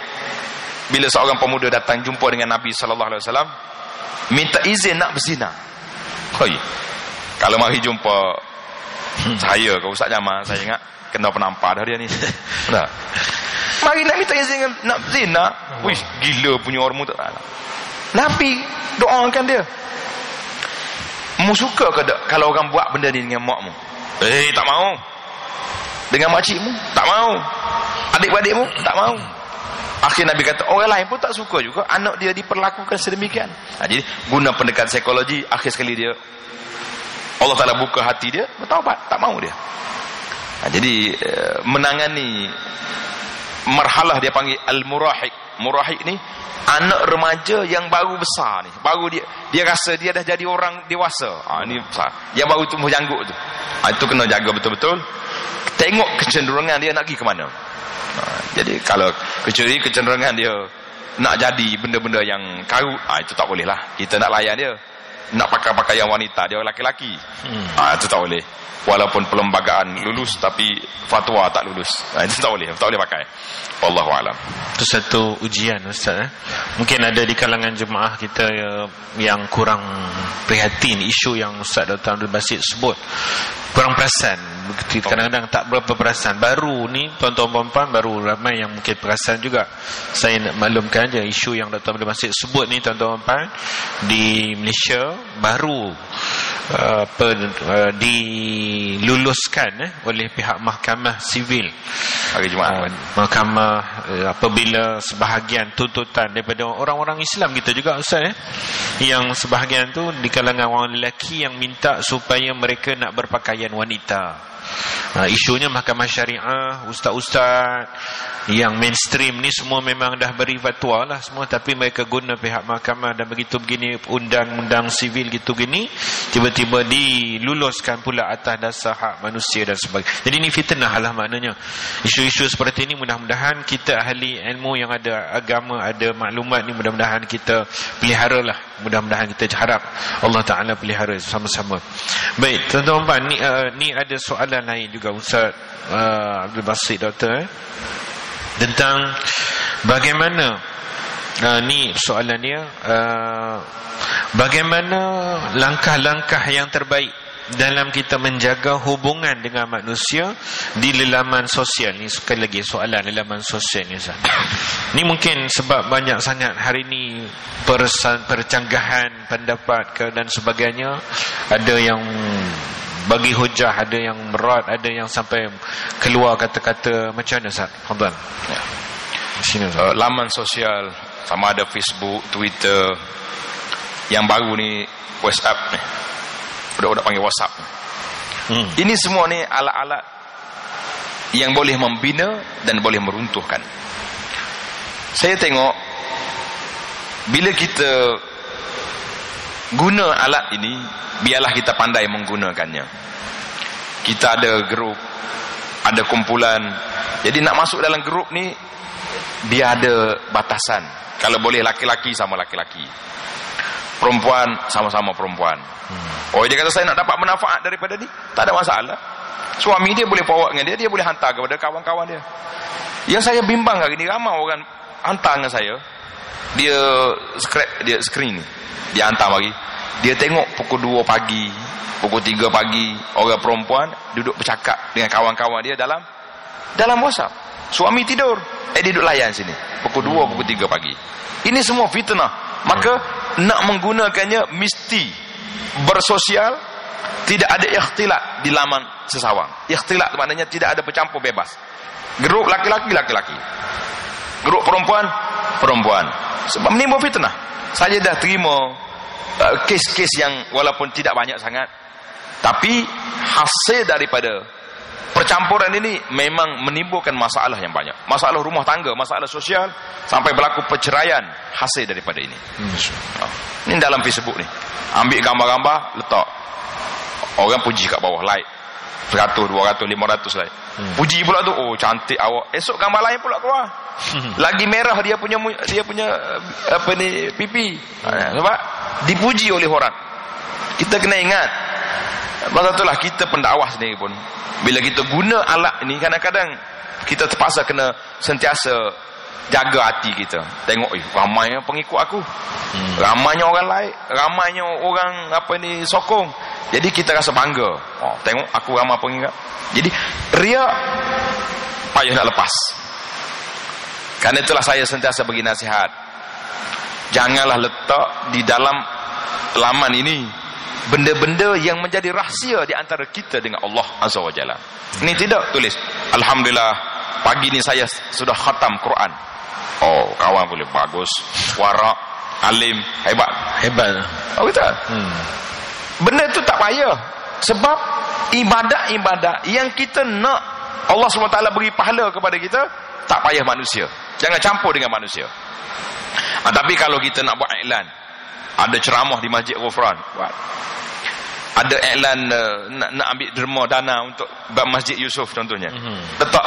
Bila seorang pemuda datang jumpa dengan Nabi sallallahu alaihi wasallam, minta izin nak berzina. Kalau mari jumpa saya ke Ustaz Jamal, saya ingat kena penampar dah dia ni. Nah. Mari nak minta izin nak berzina. Wih, gila punya orang tu. Nabi doakan dia. Mu suka ke tak kalau orang buat benda ni dengan makmu? Tak mau. Dengan makcikmu? Tak mau. Adik-adikmu? Tak mau. Akhir Nabi kata orang lain pun tak suka juga anak dia diperlakukan sedemikian. Jadi guna pendekatan psikologi, akhir sekali dia Allah Ta'ala buka hati dia, bertaubat, tak mau dia. Jadi menangani marhalah dia panggil al-murahik. Murahik ni anak remaja yang baru besar ni, baru dia rasa dia dah jadi orang dewasa. Ni besar. Yang baru tumbuh janggut tu. Itu kena jaga betul-betul. Tengok kecenderungan dia nak pergi ke mana. Jadi kalau kecenderungan dia nak jadi benda-benda yang karut, itu tak boleh lah. Kita nak layan dia. Nak pakai pakaian wanita, dia laki-laki. Itu tak boleh. Walaupun perlembagaan lulus tapi fatwa tak lulus. Itu tak boleh pakai. Wallahu alam. Itu satu ujian Ustaz. Mungkin ada di kalangan jemaah kita yang kurang prihatin isu yang Ustaz Dr. Abdul Basit sebut, kurang perasan Kadang-kadang tak berapa perasan. Baru ni tuan-tuan puan baru ramai yang mungkin perasan juga. Saya nak maklumkan je isu yang Dr. Abdul Basit sebut ni tuan-tuan puan, di Malaysia baru diluluskan oleh pihak mahkamah sivil hari Jumaat. Mahkamah apabila sebahagian tuntutan daripada orang-orang Islam kita juga Ustaz, yang sebahagian tu di kalangan orang lelaki yang minta supaya mereka nak berpakaian wanita. Isunya mahkamah syariah, ustaz-ustaz yang mainstream ni semua memang dah beri fatwa lah semua, tapi mereka guna pihak mahkamah dan begitu begini undang-undang sivil gitu gini, tiba-tiba diluluskan pula atas dasar hak manusia dan sebagainya. Jadi ini fitnah lah maknanya. Isu-isu seperti ini mudah-mudahan kita ahli ilmu yang ada agama, ada maklumat ni, mudah-mudahan kita pelihara lah. Mudah-mudahan kita harap Allah Ta'ala pelihara sama-sama. Baik, tuan-tuan, ni ada soalan lain juga Ustaz Abdul Basit, Doktor, tentang bagaimana ni soalan dia, bagaimana langkah-langkah yang terbaik dalam kita menjaga hubungan dengan manusia di lelaman sosial ni. Sekali lagi soalan lelaman sosial ni Ustaz. Ni mungkin sebab banyak sangat hari ni percanggahan pendapat dan sebagainya. Ada yang bagi hujah, ada yang berat, ada yang sampai keluar kata-kata macam mana Ustaz? Fadhal. Ya. Sini Ustaz. Laman sosial sama ada Facebook, Twitter, yang baru ni WhatsApp ni. Budak-budak panggil WhatsApp. Ini semua ni alat-alat yang boleh membina dan boleh meruntuhkan. Saya tengok bila kita guna alat ini, biarlah kita pandai menggunakannya. Kita ada grup, ada kumpulan. Jadi nak masuk dalam grup ni, biar ada batasan. Kalau boleh laki-laki sama laki-laki, perempuan sama-sama perempuan. Oh, dia kata saya nak dapat manfaat daripada ni, tak ada masalah. Suami dia boleh forward dengan dia boleh hantar kepada kawan-kawan dia. Yang saya bimbang hari ni, ramai orang hantar dengan saya, dia screen ni, dia hantar bagi. Dia tengok pukul 2 pagi, pukul 3 pagi, orang perempuan duduk bercakap dengan kawan-kawan dia dalam WhatsApp. Suami tidur, dia duduk layan sini pukul 2, pukul 3 pagi. Ini semua fitnah. Maka nak menggunakannya mesti bersosial, tidak ada ikhtilat di laman sesawang. Ikhtilat maknanya tidak ada bercampur bebas. Grup laki-laki, grup perempuan, sebab menimbul fitnah. Saya dah terima kes-kes yang walaupun tidak banyak sangat, tapi hasil daripada percampuran ini memang menimbulkan masalah yang banyak. Masalah rumah tangga, masalah sosial, sampai berlaku perceraian hasil daripada ini. Ini dalam Facebook ni. Ambil gambar-gambar, letak. Orang puji kat bawah, like 100, 200, 500 like. Puji pula tu, oh cantik awak. Esok gambar lain pula keluar. Lagi merah dia punya apa ni, pipi. Sebab dipuji oleh orang. Kita kena ingat, pasal itulah kita pendakwah sendiri pun, bila kita guna alat ni, kadang-kadang kita terpaksa kena sentiasa jaga hati kita. Tengok, ramainya pengikut aku, ramainya orang like, ramainya orang sokong. Jadi kita rasa bangga. Oh, tengok aku ramai pengikut. Jadi riak payah nak lepas. Karena itulah saya sentiasa bagi nasihat, janganlah letak di dalam laman ini benda-benda yang menjadi rahsia di antara kita dengan Allah Azza wa Jalla. Ini tidak tulis, alhamdulillah pagi ni saya sudah khatam Quran. Oh, kawan boleh bagus, warak, alim, hebat. Oh, betul. Benda tu tak payah. Sebab ibadat-ibadat yang kita nak Allah SWT beri pahala kepada kita, tak payah manusia. Jangan campur dengan manusia. Tapi kalau kita nak buat iklan, ada ceramah di Masjid Ghufran, buat. Ada iklan nak ambil derma dana untuk Masjid Yusuf contohnya, letak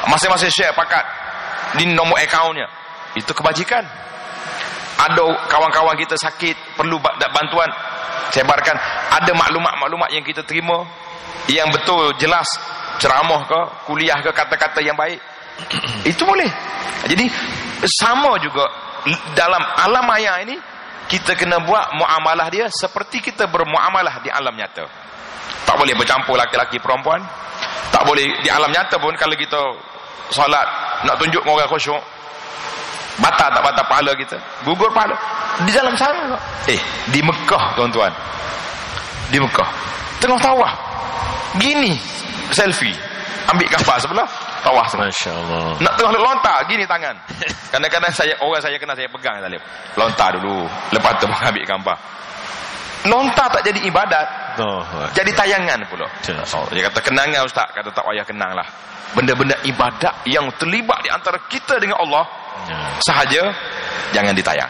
masing-masing share pakat di nombor akaunnya. Itu kebajikan. Ada kawan-kawan kita sakit, perlu bantuan, sebarkan. Ada maklumat-maklumat yang kita terima yang betul, jelas, ceramah ke, kuliah ke, kata-kata yang baik, itu boleh. Jadi sama juga dalam alam maya ini, kita kena buat muamalah dia seperti kita bermuamalah di alam nyata. Tak boleh bercampur laki-laki perempuan, Tak boleh di alam nyata pun kalau kita solat nak tunjuk orang khusyuk, batal tak batal pahala kita, gugur pahala. Di dalam sana di Mekah tuan-tuan, di Mekah tengah tawaf gini, selfie, ambil gambar sebelah tawaf, masya-Allah, nak tengah lontar gini tangan. Kadang-kadang orang saya kenal, saya pegang Talib, lontar dulu, lepas tu ambil gambar. Lontar tak jadi ibadat, jadi tayangan pula. Dia kata kenangan ustaz, kata tak payah kenang lah. Benda-benda ibadat yang terlibat di antara kita dengan Allah sahaja jangan ditayang.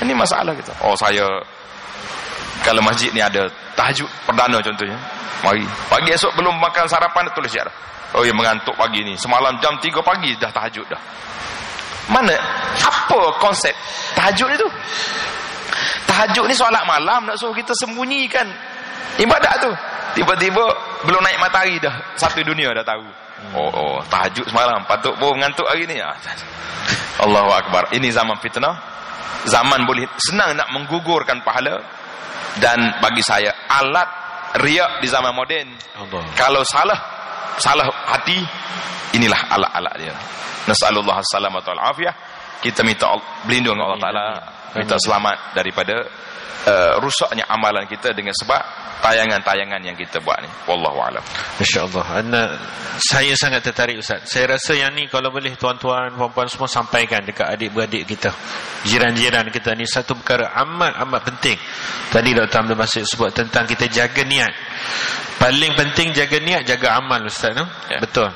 Ini masalah kita. Saya kalau masjid ni ada tahajud perdana contohnya, mari pagi esok belum makan sarapan tulis je dah. Ya mengantuk pagi ni, semalam jam 3 pagi dah tahajud dah. Mana apa konsep tahajud itu? Tahajud ni solat malam, nak suruh kita sembunyikan ibadat tu. Tiba-tiba belum naik matahari dah satu dunia dah tahu. Tahajud semalam, patut pun mengantuk hari ni. Allahu Akbar. Ini zaman fitnah. Zaman boleh senang nak menggugurkan pahala. Dan bagi saya alat riak di zaman moden, kalau salah hati, inilah alat-alat dia. Nasallallahu as-salamata wal afiyah. Kita minta berlindung Allah Taala, minta selamat daripada rusaknya amalan kita dengan sebab tayangan-tayangan yang kita buat ni. Wallahu a'lam. Masya-Allah. Saya sangat tertarik Ustaz. Saya rasa yang ni kalau boleh tuan-tuan, puan-puan semua sampaikan dekat adik-beradik kita, jiran-jiran kita, ni satu perkara amat penting. Tadi Dr. Abdul Basit sebut tentang kita jaga niat. Paling penting jaga niat, jaga amal Ustaz, no? Betul.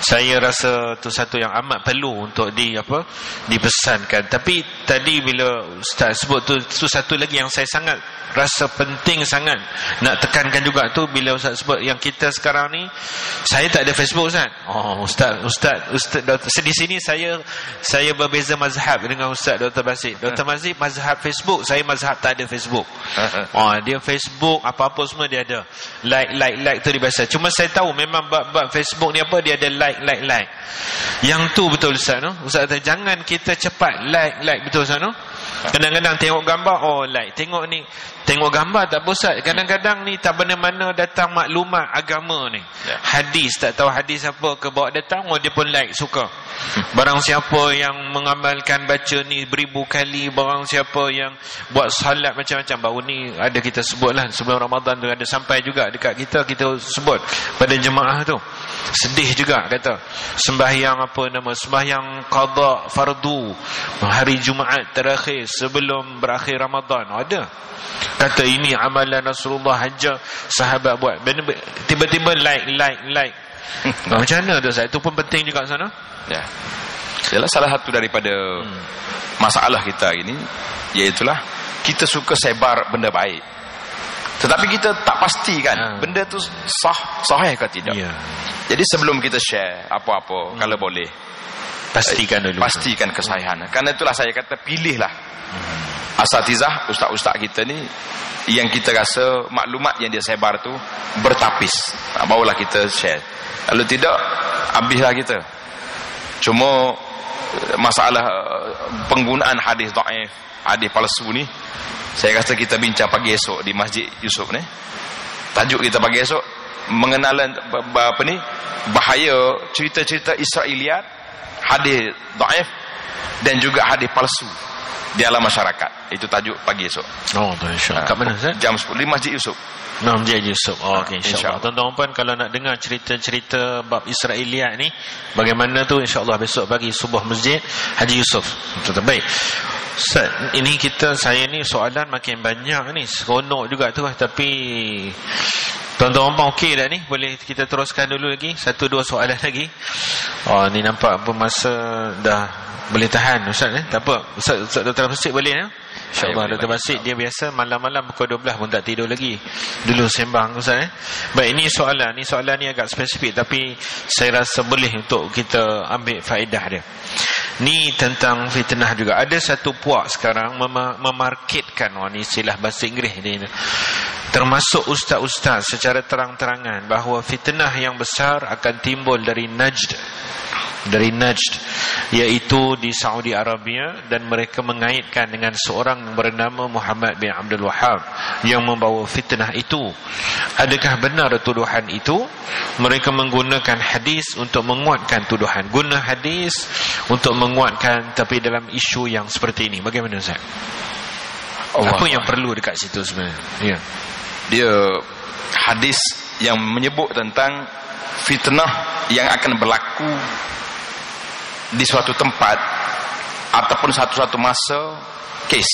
Saya rasa tu satu yang amat perlu untuk dipesankan. Tapi tadi bila Ustaz sebut tu satu lagi yang saya sangat rasa penting sangat nak tekankan juga tu, bila Ustaz sebut yang kita sekarang ni, saya tak ada Facebook Ustaz. Ustaz di sini saya berbeza mazhab dengan Ustaz Dr. Basit. Dr. Basit mazhab Facebook, saya mazhab tak ada Facebook. Dia Facebook apa-apa semua dia ada. Like tu dia biasa. Cuma saya tahu memang bab Facebook ni apa, dia ada like. Yang tu betul Ustaz, no? Ustaz kata jangan kita cepat like betul Ustaz, no? Kadang-kadang tengok gambar like, tengok gambar tak Ustaz. Kadang-kadang ni tak mana-mana datang maklumat agama ni, hadis, tak tahu hadis apa ke bawa datang, dia pun like, suka. Barang siapa yang mengamalkan baca ni beribu kali, barang siapa yang buat salat macam-macam, baru ni ada kita sebutlah sebelum Ramadan tu, ada sampai juga dekat kita sebut pada jemaah tu. Sedih juga kata sembahyang sembahyang qada fardu hari Jumaat terakhir sebelum berakhir Ramadan, ada kata ini amalan Rasulullah hajjah sahabat buat, tiba-tiba like. Macam mana tu Ustaz? Itu pun penting juga sana. Ialah salah satu daripada masalah kita ini, iaitulah kita suka sebar benda baik, tetapi kita tak pastikan benda tu sahih ke tidak. Jadi sebelum kita share apa-apa, kalau boleh pastikan kesahihan. Karena itulah saya kata pilihlah asatizah, ustaz-ustaz kita ni yang kita rasa maklumat yang dia sebar tu bertapis, barulah kita share. Kalau tidak, habislah kita. Cuma masalah penggunaan hadis dhaif, hadis palsu ni, saya rasa kita bincang pagi esok di Masjid Yusof ni. Tajuk kita pagi esok mengenalan bahaya cerita-cerita Israiliyat, hadis dhaif dan juga hadis palsu di alam masyarakat. Itu tajuk pagi esok. Insya-Allah. Kat mana Ustaz? Jam 10 di Masjid Yusof. Masjid Yusof. Okey, insya-Allah. Tuan-tuan puan, kalau nak dengar cerita-cerita bab Israiliyat ni bagaimana tu, insya-Allah besok pagi subuh Masjid Haji Yusof. Baik. Ustaz, ini saya ni soalan makin banyak ni. Seronok juga tu, tapi tuan-tuan puan okey dah ni? Boleh kita teruskan dulu lagi? 1-2 soalan lagi. Ni nampak masa dah boleh tahan Ustaz ni. Tak apa. Ustaz Dr. Basit boleh ya? InsyaAllah. Dr. Basit dia biasa malam-malam pukul 12 pun tak tidur lagi. Dulu sembang Ustaz. Baik, ini soalan ni agak spesifik, tapi saya rasa boleh untuk kita ambil faedah dia. Ni tentang fitnah juga. Ada satu puak sekarang memarketkan ni istilah bahasa Inggeris ni, termasuk ustaz-ustaz secara terang-terangan, bahawa fitnah yang besar akan timbul dari Najd. dari Najd, iaitu di Saudi Arabia, dan mereka mengaitkan dengan seorang bernama Muhammad bin Abdul Wahhab yang membawa fitnah itu. Adakah benar tuduhan itu? Mereka menggunakan hadis untuk menguatkan tuduhan, guna hadis untuk menguatkan, tapi dalam isu yang seperti ini. Bagaimana Ustaz? Apa yang perlu dekat situ sebenarnya? Ya. Dia hadis yang menyebut tentang fitnah yang akan berlaku di suatu tempat ataupun satu masa kes.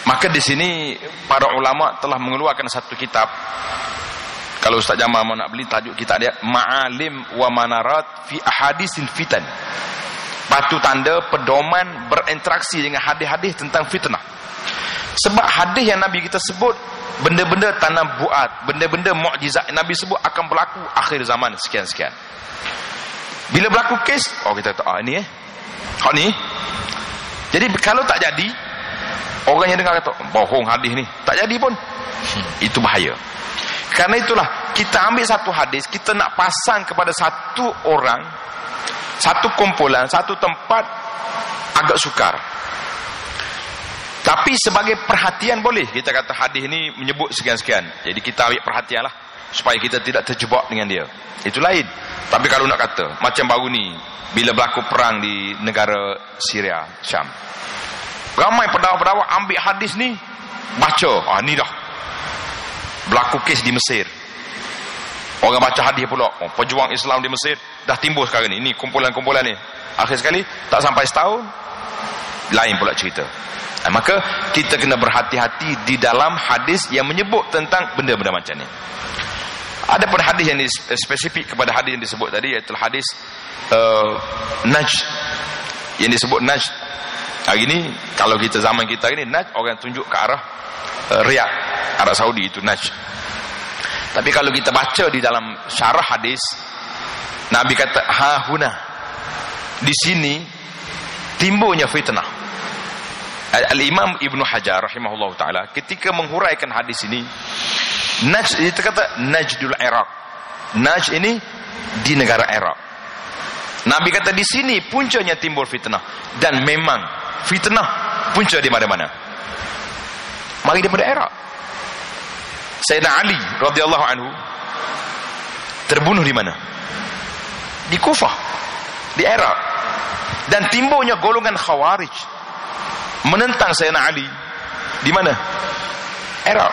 Maka di sini para ulama telah mengeluarkan satu kitab. Kalau Ustaz Jamal mau nak beli, tajuk kitab dia Ma'alim wa Manarat fi Ahadisil Fitan. Batu tanda pedoman berinteraksi dengan hadis-hadis tentang fitnah. Sebab hadis yang Nabi kita sebut, benda-benda tanabbuat, benda-benda mukjizat Nabi sebut akan berlaku akhir zaman sekian-sekian. Bila berlaku kes, kita kata, ini ni. Jadi kalau tak jadi, orang yang dengar kata, bohong hadis ni, tak jadi pun. Itu bahaya. Karena itulah kita ambil satu hadis, kita nak pasang kepada satu orang, satu kumpulan, satu tempat, agak sukar. Tapi sebagai perhatian boleh kita kata hadis ni menyebut sekian-sekian. Jadi kita ambil perhatianlah supaya kita tidak terjebak dengan dia. Itu lain. Tapi kalau nak kata macam baru ni, bila berlaku perang di negara Syria, Syam, ramai pendakwa-pendakwa ambil hadis ni, baca, ni dah berlaku kes di Mesir. Orang baca hadis pula, pejuang Islam di Mesir dah timbul sekarang ni. Ini kumpulan-kumpulan ni. Akhir sekali tak sampai setahun, lain pula cerita. Maka kita kena berhati-hati di dalam hadis yang menyebut tentang benda-benda macam ni. Ada pun hadis yang spesifik kepada hadis yang disebut tadi, iaitu hadis Najd. Yang disebut Najd hari ni, kalau kita zaman kita ini, Najd orang tunjuk ke arah Riyadh, Arab Saudi, itu Najd. Tapi kalau kita baca di dalam syarah hadis, Nabi kata hahuna, di sini timbulnya fitnah. Al-Imam Ibn Hajar rahimahullah ta'ala ketika menghuraikan hadis ini, Najd, dia kata Najdul Iraq. Najd ini di negara Iraq. Nabi kata di sini puncanya timbul fitnah, dan memang fitnah punca di mana-mana. Mari daripada Iraq. Sayyidina Ali radhiyallahu anhu terbunuh di mana? Di Kufah, di Iraq. Dan timbulnya golongan Khawarij menentang Sayyidina Ali di mana? Iraq.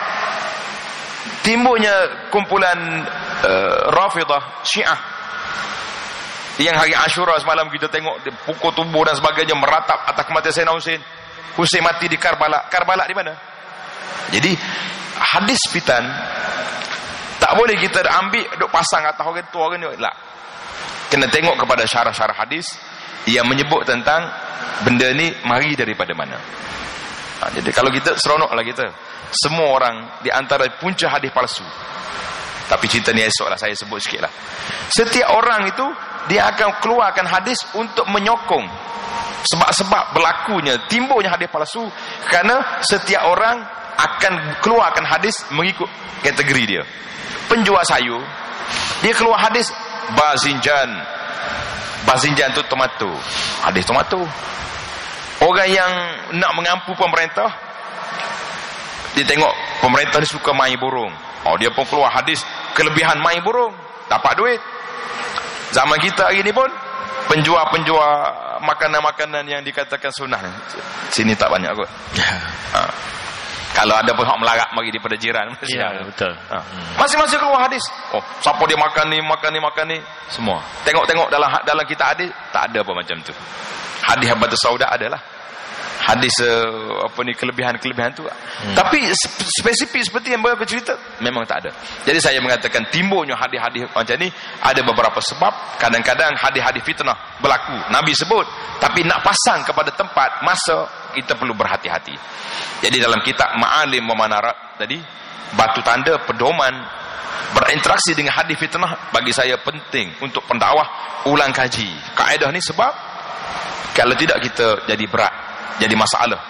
Timbulnya kumpulan Rafidah, Syiah, yang hari Ashura semalam kita tengok pukul tubuh dan sebagainya meratap atas kematian Sayyidina Husain. Husain mati di Karbala. Karbala di mana? Jadi hadis fitan tak boleh kita ambil duk pasang atas orang tu orang ni. Tak. Kena tengok kepada syarah-syarah hadis yang menyebut tentang benda ni mari daripada mana. Jadi kalau kita seronoklah kita, semua orang di antara punca hadis palsu. Tapi cerita ni esoklah saya sebut sikitlah. Setiap orang itu dia akan keluarkan hadis untuk menyokong sebab-sebab berlakunya timbulnya hadis palsu, kerana setiap orang akan keluarkan hadis mengikut kategori dia. Penjual sayur, dia keluar hadis Bazinjan. Bazinjan tu tomato, hadis tomato. Orang yang nak mengampu pemerintah, dia tengok pemerintah ni suka main burung, dia pun keluar hadis kelebihan main burung, dapat duit. Zaman kita hari ni pun penjual-penjual makanan-makanan yang dikatakan sunnah, sini tak banyak kot. Kalau ada pun hak melarat mari daripada jiran. Ya, betul. Masing-masing keluar hadis. Siapa dia makan ni, semua. Tengok-tengok dalam kitab hadis tak ada apa macam tu. Hadis habatus sauda adalah hadis kelebihan-kelebihan tu. Tapi spesifik seperti yang baru cerita memang tak ada. Jadi saya mengatakan timbulnya hadis-hadis macam ni ada beberapa sebab. Kadang-kadang hadis-hadis fitnah berlaku, Nabi sebut, tapi nak pasang kepada tempat, masa, kita perlu berhati-hati. Jadi dalam kitab Ma'alim wa Manarat tadi, batu tanda pedoman berinteraksi dengan hadis fitnah, bagi saya penting untuk pendakwah ulang kaji kaedah ni. Sebab kalau tidak kita jadi berat, jadi masalah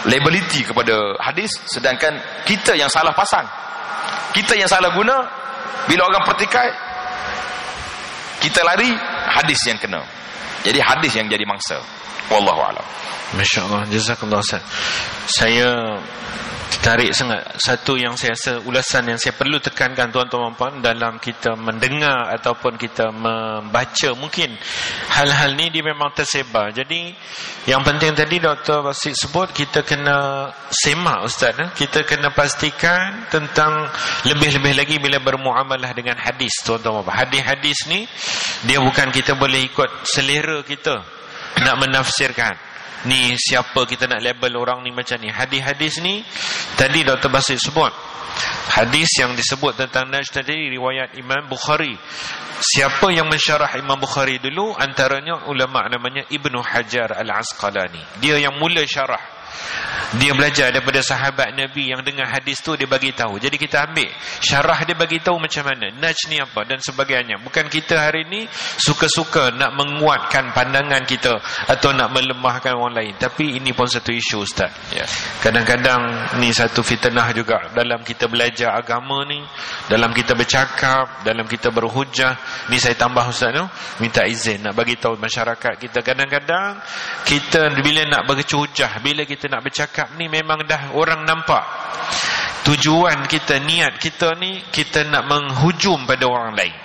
liability kepada hadis, sedangkan kita yang salah pasang, kita yang salah guna. Bila orang pertikai, kita lari, hadis yang kena. Jadi hadis yang jadi mangsa. Wallahu a'lam. Masya-Allah, jazakallah Ustaz. Saya tertarik sangat. Satu yang saya rasa ulasan yang saya perlu tekankan tuan-tuan dan puan dalam kita mendengar ataupun kita membaca, mungkin hal-hal ni dia memang tersebar. Jadi yang penting tadi Dr. Basit sebut, kita kena semak Ustaz, kita kena pastikan tentang lebih-lebih lagi bila bermuamalah dengan hadis tuan-tuan. Hadis-hadis ni dia bukan kita boleh ikut selera kita nak menafsirkan. Ni siapa kita nak label orang ni macam ni. Hadis-hadis ni tadi Dr. Basit sebut, hadis yang disebut tentang Najd tadi riwayat Imam Bukhari. Siapa yang mensyarah Imam Bukhari dulu? Antaranya ulama namanya Ibnu Hajar Al-Asqalani. Dia yang mula syarah. Dia belajar daripada sahabat Nabi yang dengar hadis tu, dia bagi tahu. Jadi kita ambil syarah dia, bagi tahu macam mana Najd ni apa dan sebagainya. Bukan kita hari ni suka-suka nak menguatkan pandangan kita atau nak melemahkan orang lain. Tapi ini pun satu isu Ustaz. Kadang-kadang ni satu fitnah juga dalam kita belajar agama ni, dalam kita bercakap, dalam kita berhujah. Ni saya tambah Ustaz tu, minta izin nak bagi tahu masyarakat kita. Kadang-kadang kita bila nak berhujah, bila kita nak bercakap ni, memang dah orang nampak tujuan kita, niat kita ni, kita nak menghujum pada orang lain,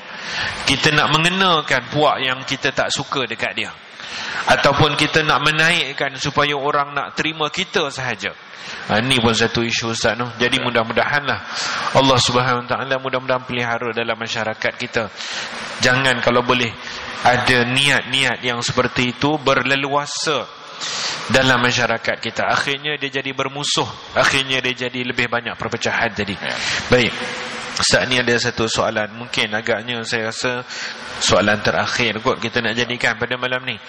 kita nak mengenakan puak yang kita tak suka dekat dia, ataupun kita nak menaikkan supaya orang nak terima kita sahaja. Ini pun satu isu Ustaz no. Jadi mudah-mudahanlah Allah Subhanahu Wa Taala mudah-mudahan pelihara dalam masyarakat kita. Jangan kalau boleh ada niat-niat yang seperti itu berleluasa dalam masyarakat kita. Akhirnya dia jadi bermusuh, akhirnya dia jadi lebih banyak perpecahan jadi. Baik, saat ni ada satu soalan, mungkin agaknya saya rasa soalan terakhir kot kita nak jadikan pada malam ni.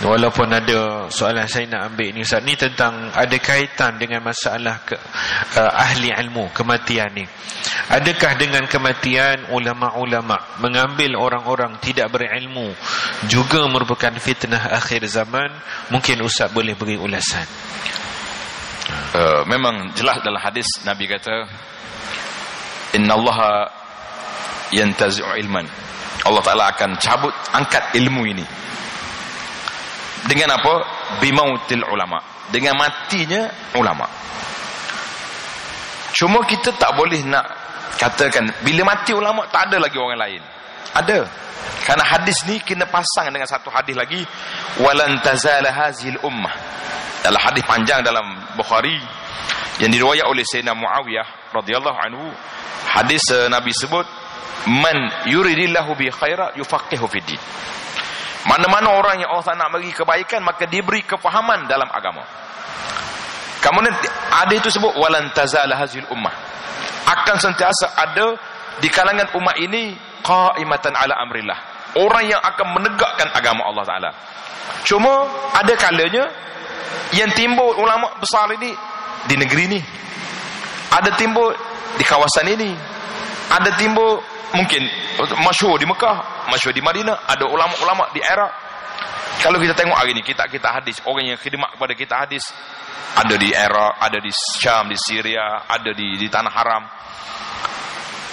Walaupun ada soalan saya nak ambil ni Ustaz, ni tentang ada kaitan dengan masalah ahli ilmu, kematian ni. Adakah dengan kematian ulama-ulama mengambil orang-orang tidak berilmu juga merupakan fitnah akhir zaman? Mungkin Ustaz boleh beri ulasan. Memang jelas dalam hadis Nabi kata, innallaha yantazi'u ilman. Allah Ta'ala akan cabut, angkat ilmu ini. Dengan apa? Bimautil ulama. Dengan matinya ulama. Cuma kita tak boleh nak katakan bila mati ulama tak ada lagi orang lain. Ada. Karena hadis ni kena pasang dengan satu hadis lagi, walan tazala hazil ummah. Dalam hadis panjang dalam Bukhari yang diriwayat oleh Sayyidina Muawiyah radhiyallahu anhu, hadis Nabi sebut, man yuridillahu bi khaira yufaqihu fid din. Mana-mana orang yang Allah nak bagi kebaikan, maka diberi kefahaman dalam agama. Kemudian ada itu sebut walan tazala hazil ummah, akan sentiasa ada di kalangan umat ini qaimatan ala amrillah, orang yang akan menegakkan agama Allah Ta'ala. Cuma ada kalanya yang timbul ulama besar ini di negeri ini, ada timbul di kawasan ini, ada timbul mungkin masyhur di Mekah, masyhur di Madinah, ada ulama-ulama di Iraq. Kalau kita tengok hari ini kita hadis, orang yang khidmat kepada kita hadis ada di Iraq, ada di Syam, di Syria, ada di tanah haram.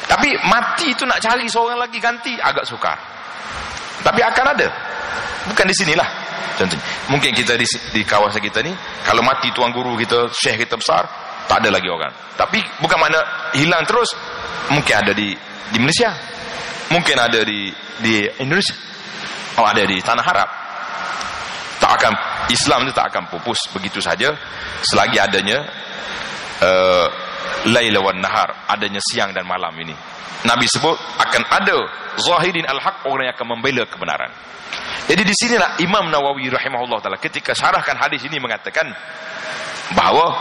Tapi mati itu nak cari seorang lagi ganti agak sukar. Tapi akan ada. Bukan di sinilah. Contohnya, mungkin kita di kawasan kita ni, kalau mati tuan guru kita, syekh kita besar, tak ada lagi orang. Tapi bukan makna hilang terus. Mungkin ada di Malaysia, mungkin ada di Indonesia, ada di tanah Arab. Tak akan, Islam itu tak akan pupus begitu saja selagi adanya laila wan nahar, adanya siang dan malam ini. Nabi sebut akan ada zahirin al-haq, orang yang akan membela kebenaran. Jadi di sinilah Imam Nawawi rahimahullah taala ketika syarahkan hadis ini mengatakan bahawa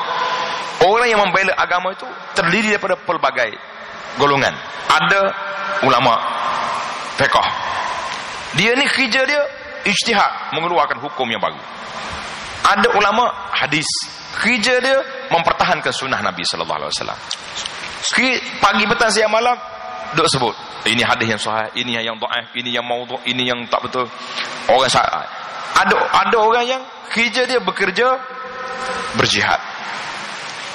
orang yang membela agama itu terdiri daripada pelbagai golongan. Ada ulama fiqh, dia ni kerja dia ijtihad, mengeluarkan hukum yang baru. Ada ulama hadis, kerja dia mempertahankan sunnah Nabi sallallahu alaihi wasallam. Pagi, petang, siang, malam duk sebut ini hadis yang sahih, ini yang dhaif, ini yang maudhu', ini yang tak betul. Orang ada orang yang kerja dia bekerja berjihad.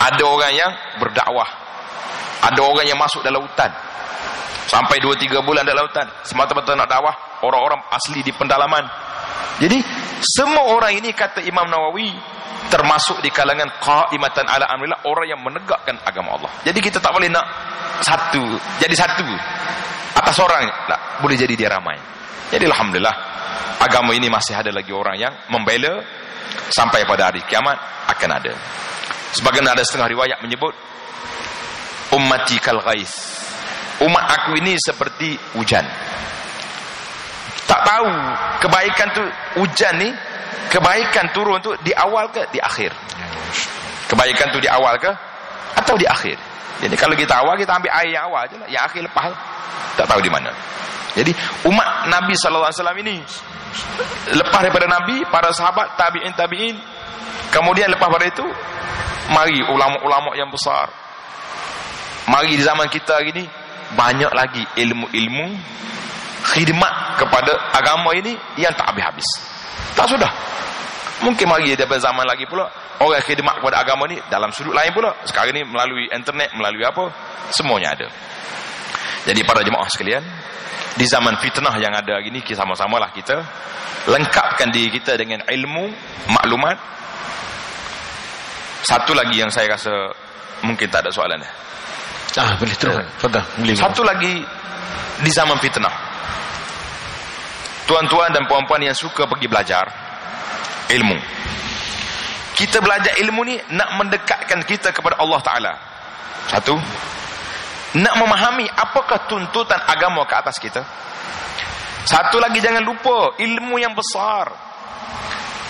Ada orang yang berdakwah. Ada orang yang masuk dalam hutan sampai 2-3 bulan dalam hutan semata-mata nak dakwah. orang-orang asli di pendalaman. Jadi semua orang ini, kata Imam Nawawi, termasuk di kalangan qaimatan ala amrillah, orang yang menegakkan agama Allah. Jadi kita tak boleh nak jadi satu atas orang, tak boleh jadi dia ramai. Jadi alhamdulillah, agama ini masih ada lagi orang yang membela sampai pada hari kiamat akan ada. Sebagian ada setengah riwayat menyebut ummati kal ghais, umat aku ini seperti hujan. Tak tahu kebaikan tu, hujan ni kebaikan turun tu di awal ke di akhir, kebaikan tu di awal ke atau di akhir. Jadi kalau kita awal, kita ambil air yang awal je lah, yang akhir lepas tak tahu di mana. Jadi umat Nabi SAW ini, lepas daripada Nabi, para sahabat, tabi'in, kemudian lepas pada itu mari ulama-ulama yang besar, mari di zaman kita gini banyak lagi ilmu-ilmu khidmat kepada agama ini yang tak habis-habis. Tak sudah. Mungkin mari daripada zaman lagi pula orang khidmat kepada agama ni dalam sudut lain pula. Sekarang ni melalui internet, melalui apa, semuanya ada. Jadi para jemaah sekalian, di zaman fitnah yang ada gini, sama-samalah kita lengkapkan diri kita dengan ilmu, maklumat. Satu lagi yang saya rasa mungkin tak ada soalan dah. Boleh terus. Satu lagi, di zaman fitnah, tuan-tuan dan puan-puan yang suka pergi belajar ilmu, kita belajar ilmu ni nak mendekatkan kita kepada Allah Ta'ala. Satu, nak memahami apakah tuntutan agama ke atas kita. Satu lagi, jangan lupa ilmu yang besar,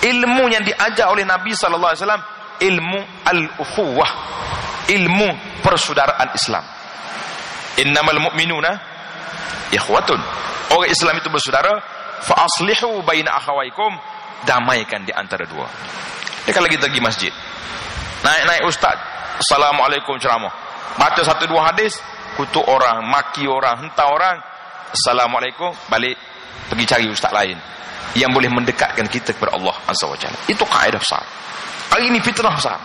ilmu yang diajar oleh Nabi SAW, ilmu al-ukhuwah, ilmu persaudaraan Islam. Innamal mu'minuna ikhwatun, orang Islam itu bersaudara. Fa aslihu baina akhawaikum, damaikan di antara dua. Jadi kalau kita pergi masjid, naik ustaz, assalamualaikum, ceramah, baca satu dua hadis, kutuk orang, maki orang, hentak orang, assalamualaikum, balik pergi cari ustaz lain yang boleh mendekatkan kita kepada Allah Azza wa Jalla. Itu kaedah besar. Hari ini fitnah besar.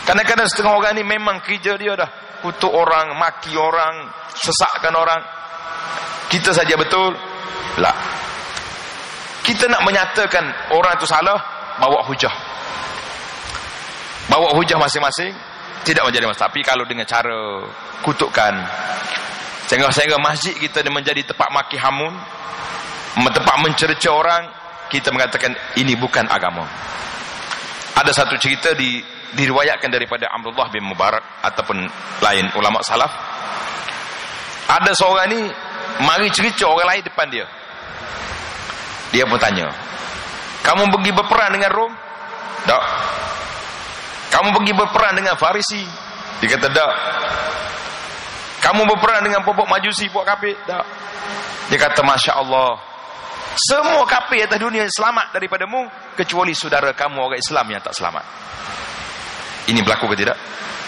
Kadang-kadang setengah orang ni memang kerja dia dah kutuk orang, maki orang, sesakkan orang. Kita saja betul? Tak. Kita nak menyatakan orang itu salah, bawa hujah. Bawa hujah masing-masing, tidak menjadi masalah. Tapi kalau dengan cara kutukan, sehingga masjid kita menjadi tempat maki hamun, tempat mencerca orang, kita mengatakan ini bukan agama. Ada satu cerita diriwayatkan daripada Abdullah bin Mubarak ataupun lain ulama salaf. Ada seorang ni mari cerca orang lain depan dia. Dia pun tanya, kamu pergi berperang dengan Rom? Tak. Kamu pergi berperang dengan Farisi? Dia kata tak. Kamu berperang dengan puak Majusi, puak kafir? Tak. Dia kata, Masya Allah, semua kafir atas dunia selamat daripadamu, kecuali saudara kamu orang Islam yang tak selamat. Ini berlaku ke tidak?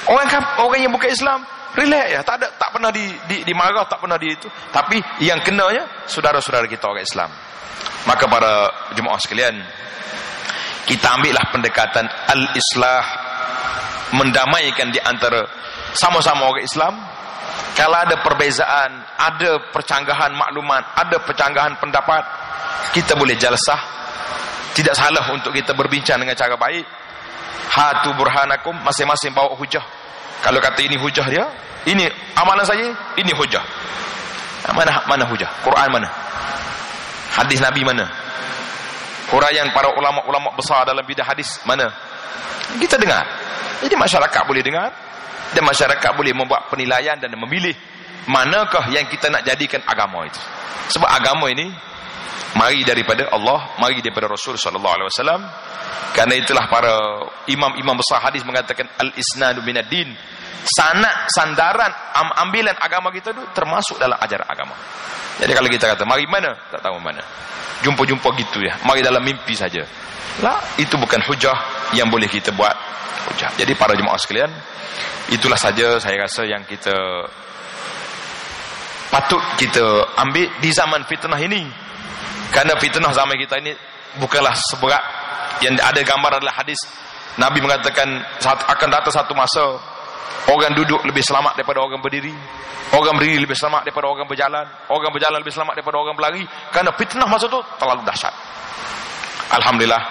Orang yang bukan Islam relax ya, tak pernah dimarah, tak pernah itu. Tapi yang kenanya saudara-saudara kita orang Islam. Maka para jemaah sekalian, kita ambillah pendekatan al-islah, mendamaikan di antara sama-sama orang Islam. Kalau ada perbezaan, ada percanggahan maklumat, ada percanggahan pendapat, kita boleh jalsah. Tidak salah untuk kita berbincang dengan cara baik. Hatu burhanakum, masing-masing bawa hujah. Kalau kata ini hujah dia, ini amalan saya, ini hujah. Mana hujah? Quran mana? Hadis Nabi mana? Huraian para ulama-ulama besar dalam bidang hadis mana? Kita dengar. Jadi masyarakat boleh dengar, dan masyarakat boleh membuat penilaian dan memilih manakah yang kita nak jadikan agama itu. Sebab agama ini mari daripada Allah, mari daripada Rasul sallallahu alaihi wasallam. Karena itulah para imam-imam besar hadis mengatakan al-isnadu minad-din. Sandaran ambilan agama kita itu termasuk dalam ajaran agama. Jadi kalau kita kata mari mana, tak tahu mana, jumpa-jumpa gitu ya, mari dalam mimpi saja, lah, itu bukan hujah yang boleh kita buat hujah. Jadi para jemaah sekalian, itulah saja saya rasa yang kita patut kita ambil di zaman fitnah ini. Karena fitnah zaman kita ini bukanlah seberat yang ada gambar adalah hadis Nabi mengatakan akan datang satu masa Orang duduk lebih selamat daripada orang berdiri. Orang berdiri lebih selamat daripada orang berjalan. Orang berjalan lebih selamat daripada orang berlari. Kerana fitnah masa tu terlalu dahsyat. Alhamdulillah,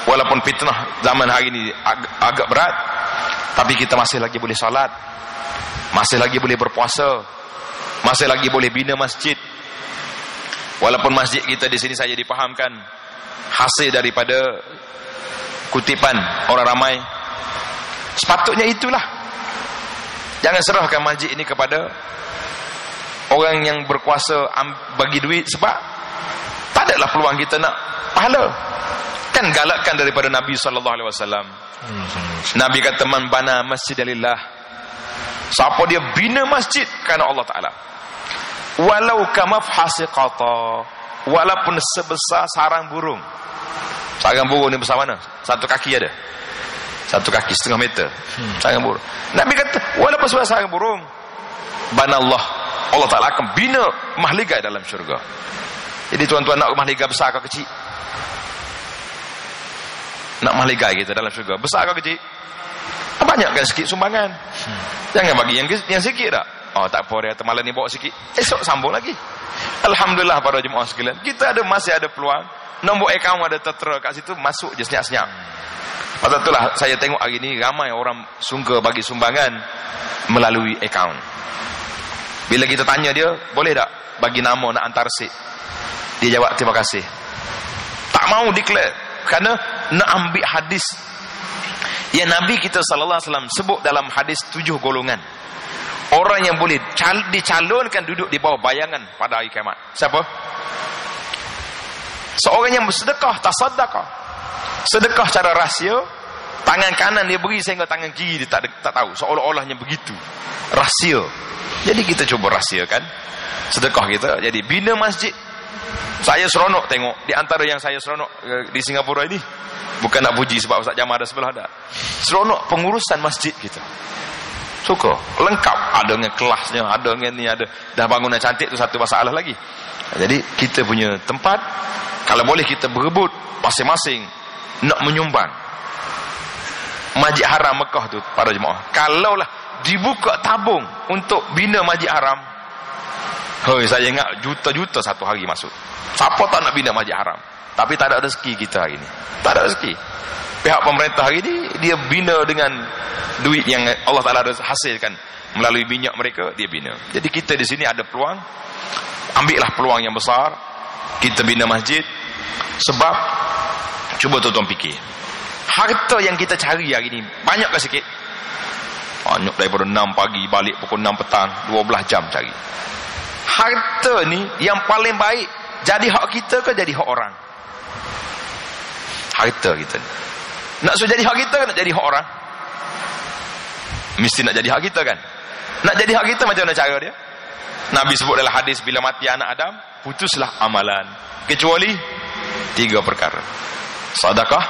walaupun fitnah zaman hari ini agak berat, tapi kita masih lagi boleh salat, masih lagi boleh berpuasa, masih lagi boleh bina masjid. Walaupun masjid kita di sini saya dipahamkan hasil daripada kutipan orang ramai, sepatutnya itulah. Jangan serahkan masjid ini kepada orang yang berkuasa bagi duit, sebab tak adalah peluang kita nak pahala. Kan galakkan daripada Nabi SAW. Nabi kata, man bana masjidalillah, siapa dia bina masjid kerana Allah Ta'ala, walau kamafhasi qata, walaupun sebesar sarang burung. Sarang burung ni besar mana? Satu kaki ada, satu kaki setengah meter. Sarang burung. Nabi kata walaupun sebesar sarang burung, banallah, Allah Ta'ala akan bina mahligai dalam syurga. Jadi tuan-tuan nak mahligai besar ke kecil? Nak mahligai kita dalam syurga besar ke kecil? Banyakkan sikit sumbangan. Jangan bagi yang sikit tak. Oh tak apa, dia malam ni bawa sikit, esok sambung lagi. Alhamdulillah para jemaah sekalian, kita masih ada peluang. Nombor akaun ada tertera kat situ, masuk je senyap-senyap. Pasal itulah saya tengok hari ni ramai orang sungka bagi sumbangan melalui akaun. Bila kita tanya dia, boleh tak bagi nama nak hantar resit, dia jawab terima kasih. Tak mau declare kerana nak ambil hadis yang Nabi kita SAW sebut dalam hadis 7 golongan orang yang boleh dicalonkan duduk di bawah bayangan pada hari kiamat. Siapa? Seorang yang bersedekah, tasaddaqah, sedekah secara rahsia, tangan kanan dia beri sehingga tangan kiri dia tak tahu, seolah-olahnya begitu, rahsia. Jadi kita cuba rahsiakan sedekah kita. Jadi bina masjid. Saya seronok tengok, di antara yang saya seronok di Singapura ini, bukan nak puji sebab Ustaz Jamal ada sebelah, ada seronok pengurusan masjid kita. Suka, lengkap, ada dengan kelasnya, ada dengan ni, ada dah bangunan cantik tu satu masalah lagi. Jadi kita punya tempat, kalau boleh kita berebut masing-masing nak menyumbang. Masjid Haram Mekah tu para jemaah, kalaulah dibuka tabung untuk bina Masjid Haram, hoi, saya ingat juta-juta satu hari masuk. Siapa tak nak bina Masjid Haram? Tapi tak ada rezeki kita hari ni, tak ada rezeki. Pihak pemerintah hari ni dia bina dengan duit yang Allah Ta'ala hasilkan melalui minyak mereka, dia bina. Jadi kita di sini ada peluang, ambillah peluang yang besar, kita bina masjid. Sebab cuba tuan-tuan fikir, harta yang kita cari hari ni banyak ke sikit? Banyak, daripada 6 pagi balik pukul 6 petang, 12 jam cari. Harta ni yang paling baik jadi hak kita ke jadi hak orang? Harta kita ni nak suruh jadi hak kita ke nak jadi hak orang? Mesti nak jadi hak kita kan? Nak jadi hak kita macam mana cara dia? Nabi sebut dalam hadis, bila mati anak Adam, putuslah amalan kecuali 3 perkara. Sedekah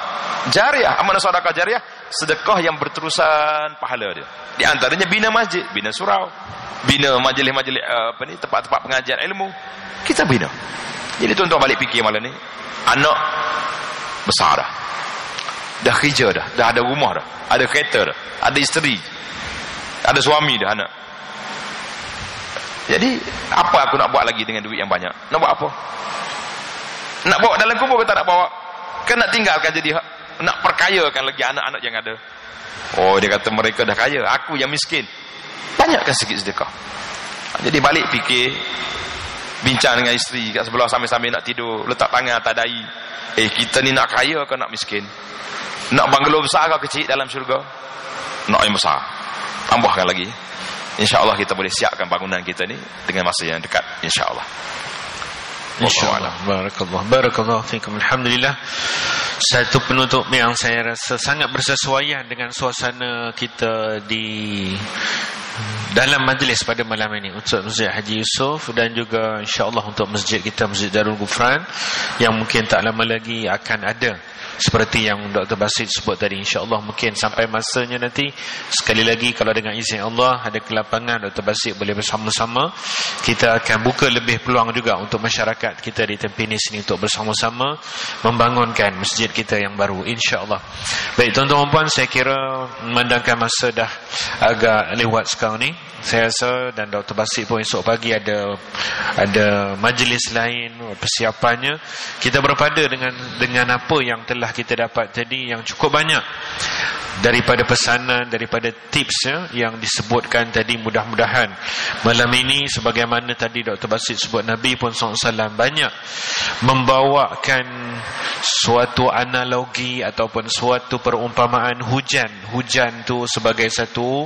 jariah. Amanah sedekah jariah, sedekah yang berterusan pahala dia. Di antaranya bina masjid, bina surau, bina majlis-majlis tempat-tempat pengajian ilmu, kita bina. Jadi tuan-tuan balik fikir malam ni, anak besar dah kerja dah ada rumah dah, ada kereta dah, ada isteri, ada suami dah, anak. Jadi apa aku nak buat lagi dengan duit yang banyak? Nak buat apa? Nak bawa dalam kubur ke tak nak bawa? Kan nak tinggalkan, jadi nak perkayakan lagi anak-anak yang ada. Oh, dia kata mereka dah kaya, aku yang miskin. Banyakkan sikit sedekah. Jadi balik fikir, bincang dengan isteri kat sebelah sambil-sambil nak tidur, letak tangan atas dahi. Kita ni nak kaya ke nak miskin? Nak banglo besar ke kecil dalam syurga? Nak yang besar. Tambahkan lagi. InsyaAllah kita boleh siapkan bangunan kita ni dengan masa yang dekat, insyaAllah. InsyaAllah. Barakallah fiikum. Alhamdulillah. Satu penutup yang saya rasa sangat bersesuaian dengan suasana kita di dalam majlis pada malam ini untuk Masjid Haji Yusof dan juga insya-Allah untuk masjid kita, Masjid Darul Ghufran, yang mungkin tak lama lagi akan ada seperti yang Dr. Basit sebut tadi. InsyaAllah mungkin sampai masanya nanti, sekali lagi kalau dengan izin Allah ada kelapangan, Dr. Basit boleh bersama-sama, kita akan buka lebih peluang juga untuk masyarakat kita di Tampines ini untuk bersama-sama membangunkan masjid kita yang baru, insyaAllah. Baik tuan-tuan dan puan, saya kira memandangkan masa dah agak lewat sekarang ni, saya rasa, dan Dr. Basit pun esok pagi ada majlis lain persiapannya. Kita berpada dengan apa yang telah kita dapat tadi, yang cukup banyak daripada pesanan, daripada tipsnya yang disebutkan tadi. Mudah-mudahan malam ini, sebagaimana tadi Dr. Basit sebut, Nabi pun SAW banyak membawakan suatu analogi ataupun suatu perumpamaan hujan tu sebagai satu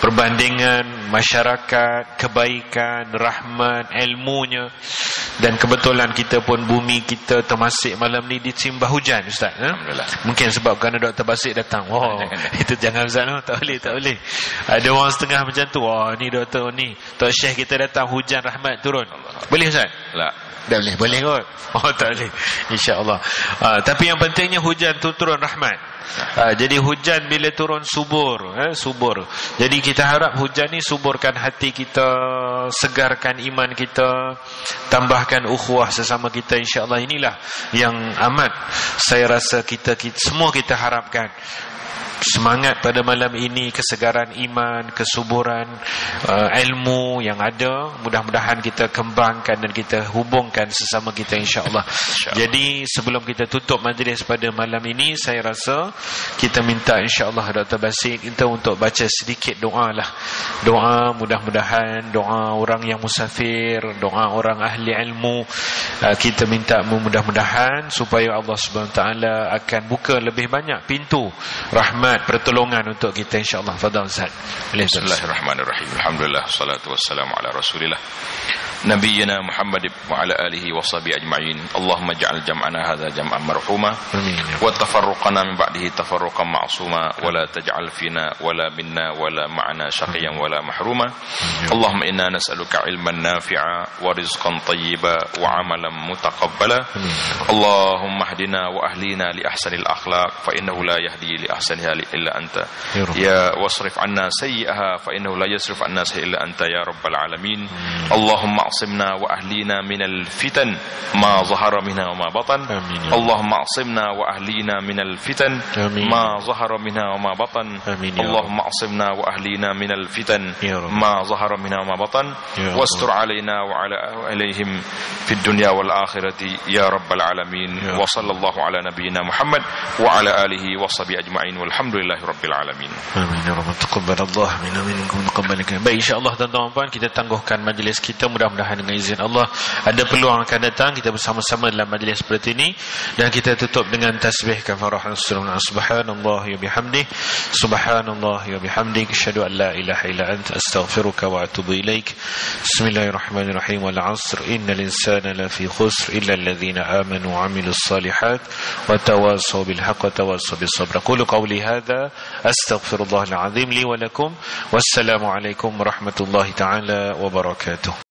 perbandingan masyarakat, kebaikan, rahmat, ilmunya. Dan kebetulan kita pun, bumi kita termasuk malam ni ditimbah hujan, Ustaz. Mungkin sebab kerana Dr. Basit datang. Itu jangan Ustaz, tak boleh. Ada orang setengah macam tu. Ni doktor ni, Tok Syekh kita datang, hujan rahmat turun. Boleh Ustaz? Tak boleh kot. Tak boleh, insya-Allah. Tapi yang pentingnya hujan tu turun rahmat. Jadi hujan bila turun subur. Jadi kita harap hujan ni suburkan hati kita, segarkan iman kita, tambahkan ukhuwah sesama kita, insya-Allah. Inilah yang amat saya rasa kita semua kita harapkan. Semangat pada malam ini, kesegaran iman, kesuburan ilmu yang ada, mudah-mudahan kita kembangkan dan kita hubungkan sesama kita, insya-Allah. Jadi sebelum kita tutup majlis pada malam ini, saya rasa kita minta insya-Allah Dr. Basit kita untuk baca sedikit doa lah. Doa, mudah-mudahan doa orang yang musafir, doa orang ahli ilmu. Kita minta mudah-mudahan supaya Allah Subhanahu Taala akan buka lebih banyak pintu rahmat, pertolongan untuk kita, insya-Allah. Fadhal Ustaz. Bismillahirrahmanirrahim. Alhamdulillah, salatu wassalamu ala Rasulillah Nabiyyina Muhammad wa ala alihi wa sahbihi ajma'in. Allahumma ja'al jam'ana hadza jam'an marhuma wa tafarruqana min ba'dihi tafarruqan ma'suma wa la taj'al fina wa la minna wa la ma'ana shaqiyan wa la mahruma. Allahumma inna nas'aluka ilman nafi'a wa rizqan tayyiba wa 'amalan mutaqabbala. Allahumma hdina wa ahlina li ahsanil akhlaq fa innahu la yahdi li ahsaniha illa anta. Ya wasrif 'anna sayyi'aha fa innahu la yasrif 'anna sayyi'a illa anta ya rabbal alamin. Allahumma أعصمنا وأهلينا من الفتن ما ظهر منها وما بطن. اللهم أعصمنا وأهلينا من الفتن ما ظهر منها وما بطن. اللهم أعصمنا وأهلينا من الفتن ما ظهر منها وما بطن. واستر علينا وعلى عليهم في الدنيا والآخرة يا رب العالمين. وصلى الله على نبينا محمد وعلى آله وصحبه أجمعين والحمد لله رب العالمين. Amin ya rabbal taqabbal Allah minna minkum taqabbalaka. Baik, insya-Allah tuan-tuan dan puan, kita tangguhkan majlis kita. Mudah-mudahan dengan izin Allah ada peluang akan datang kita bersama-sama dalam majlis seperti ini, dan kita tutup dengan tasbih kafarah subhanallah wa bihamdihi subhanallah wa bihamdihi asyhadu an la ilaha illa anta astaghfiruka wa atubu ilaik. Bismillahirrahmanirrahim. Wal 'asr innal insana lafi khusr illa alladhina amanu wa 'amilus salihat wa tawassaw bil haqqi wa tawassaw bis sabr. Qulu qawli hadha astaghfirullahal 'azim li wa lakum. Wassalamu alaikum warahmatullahi taala wabarakatuh.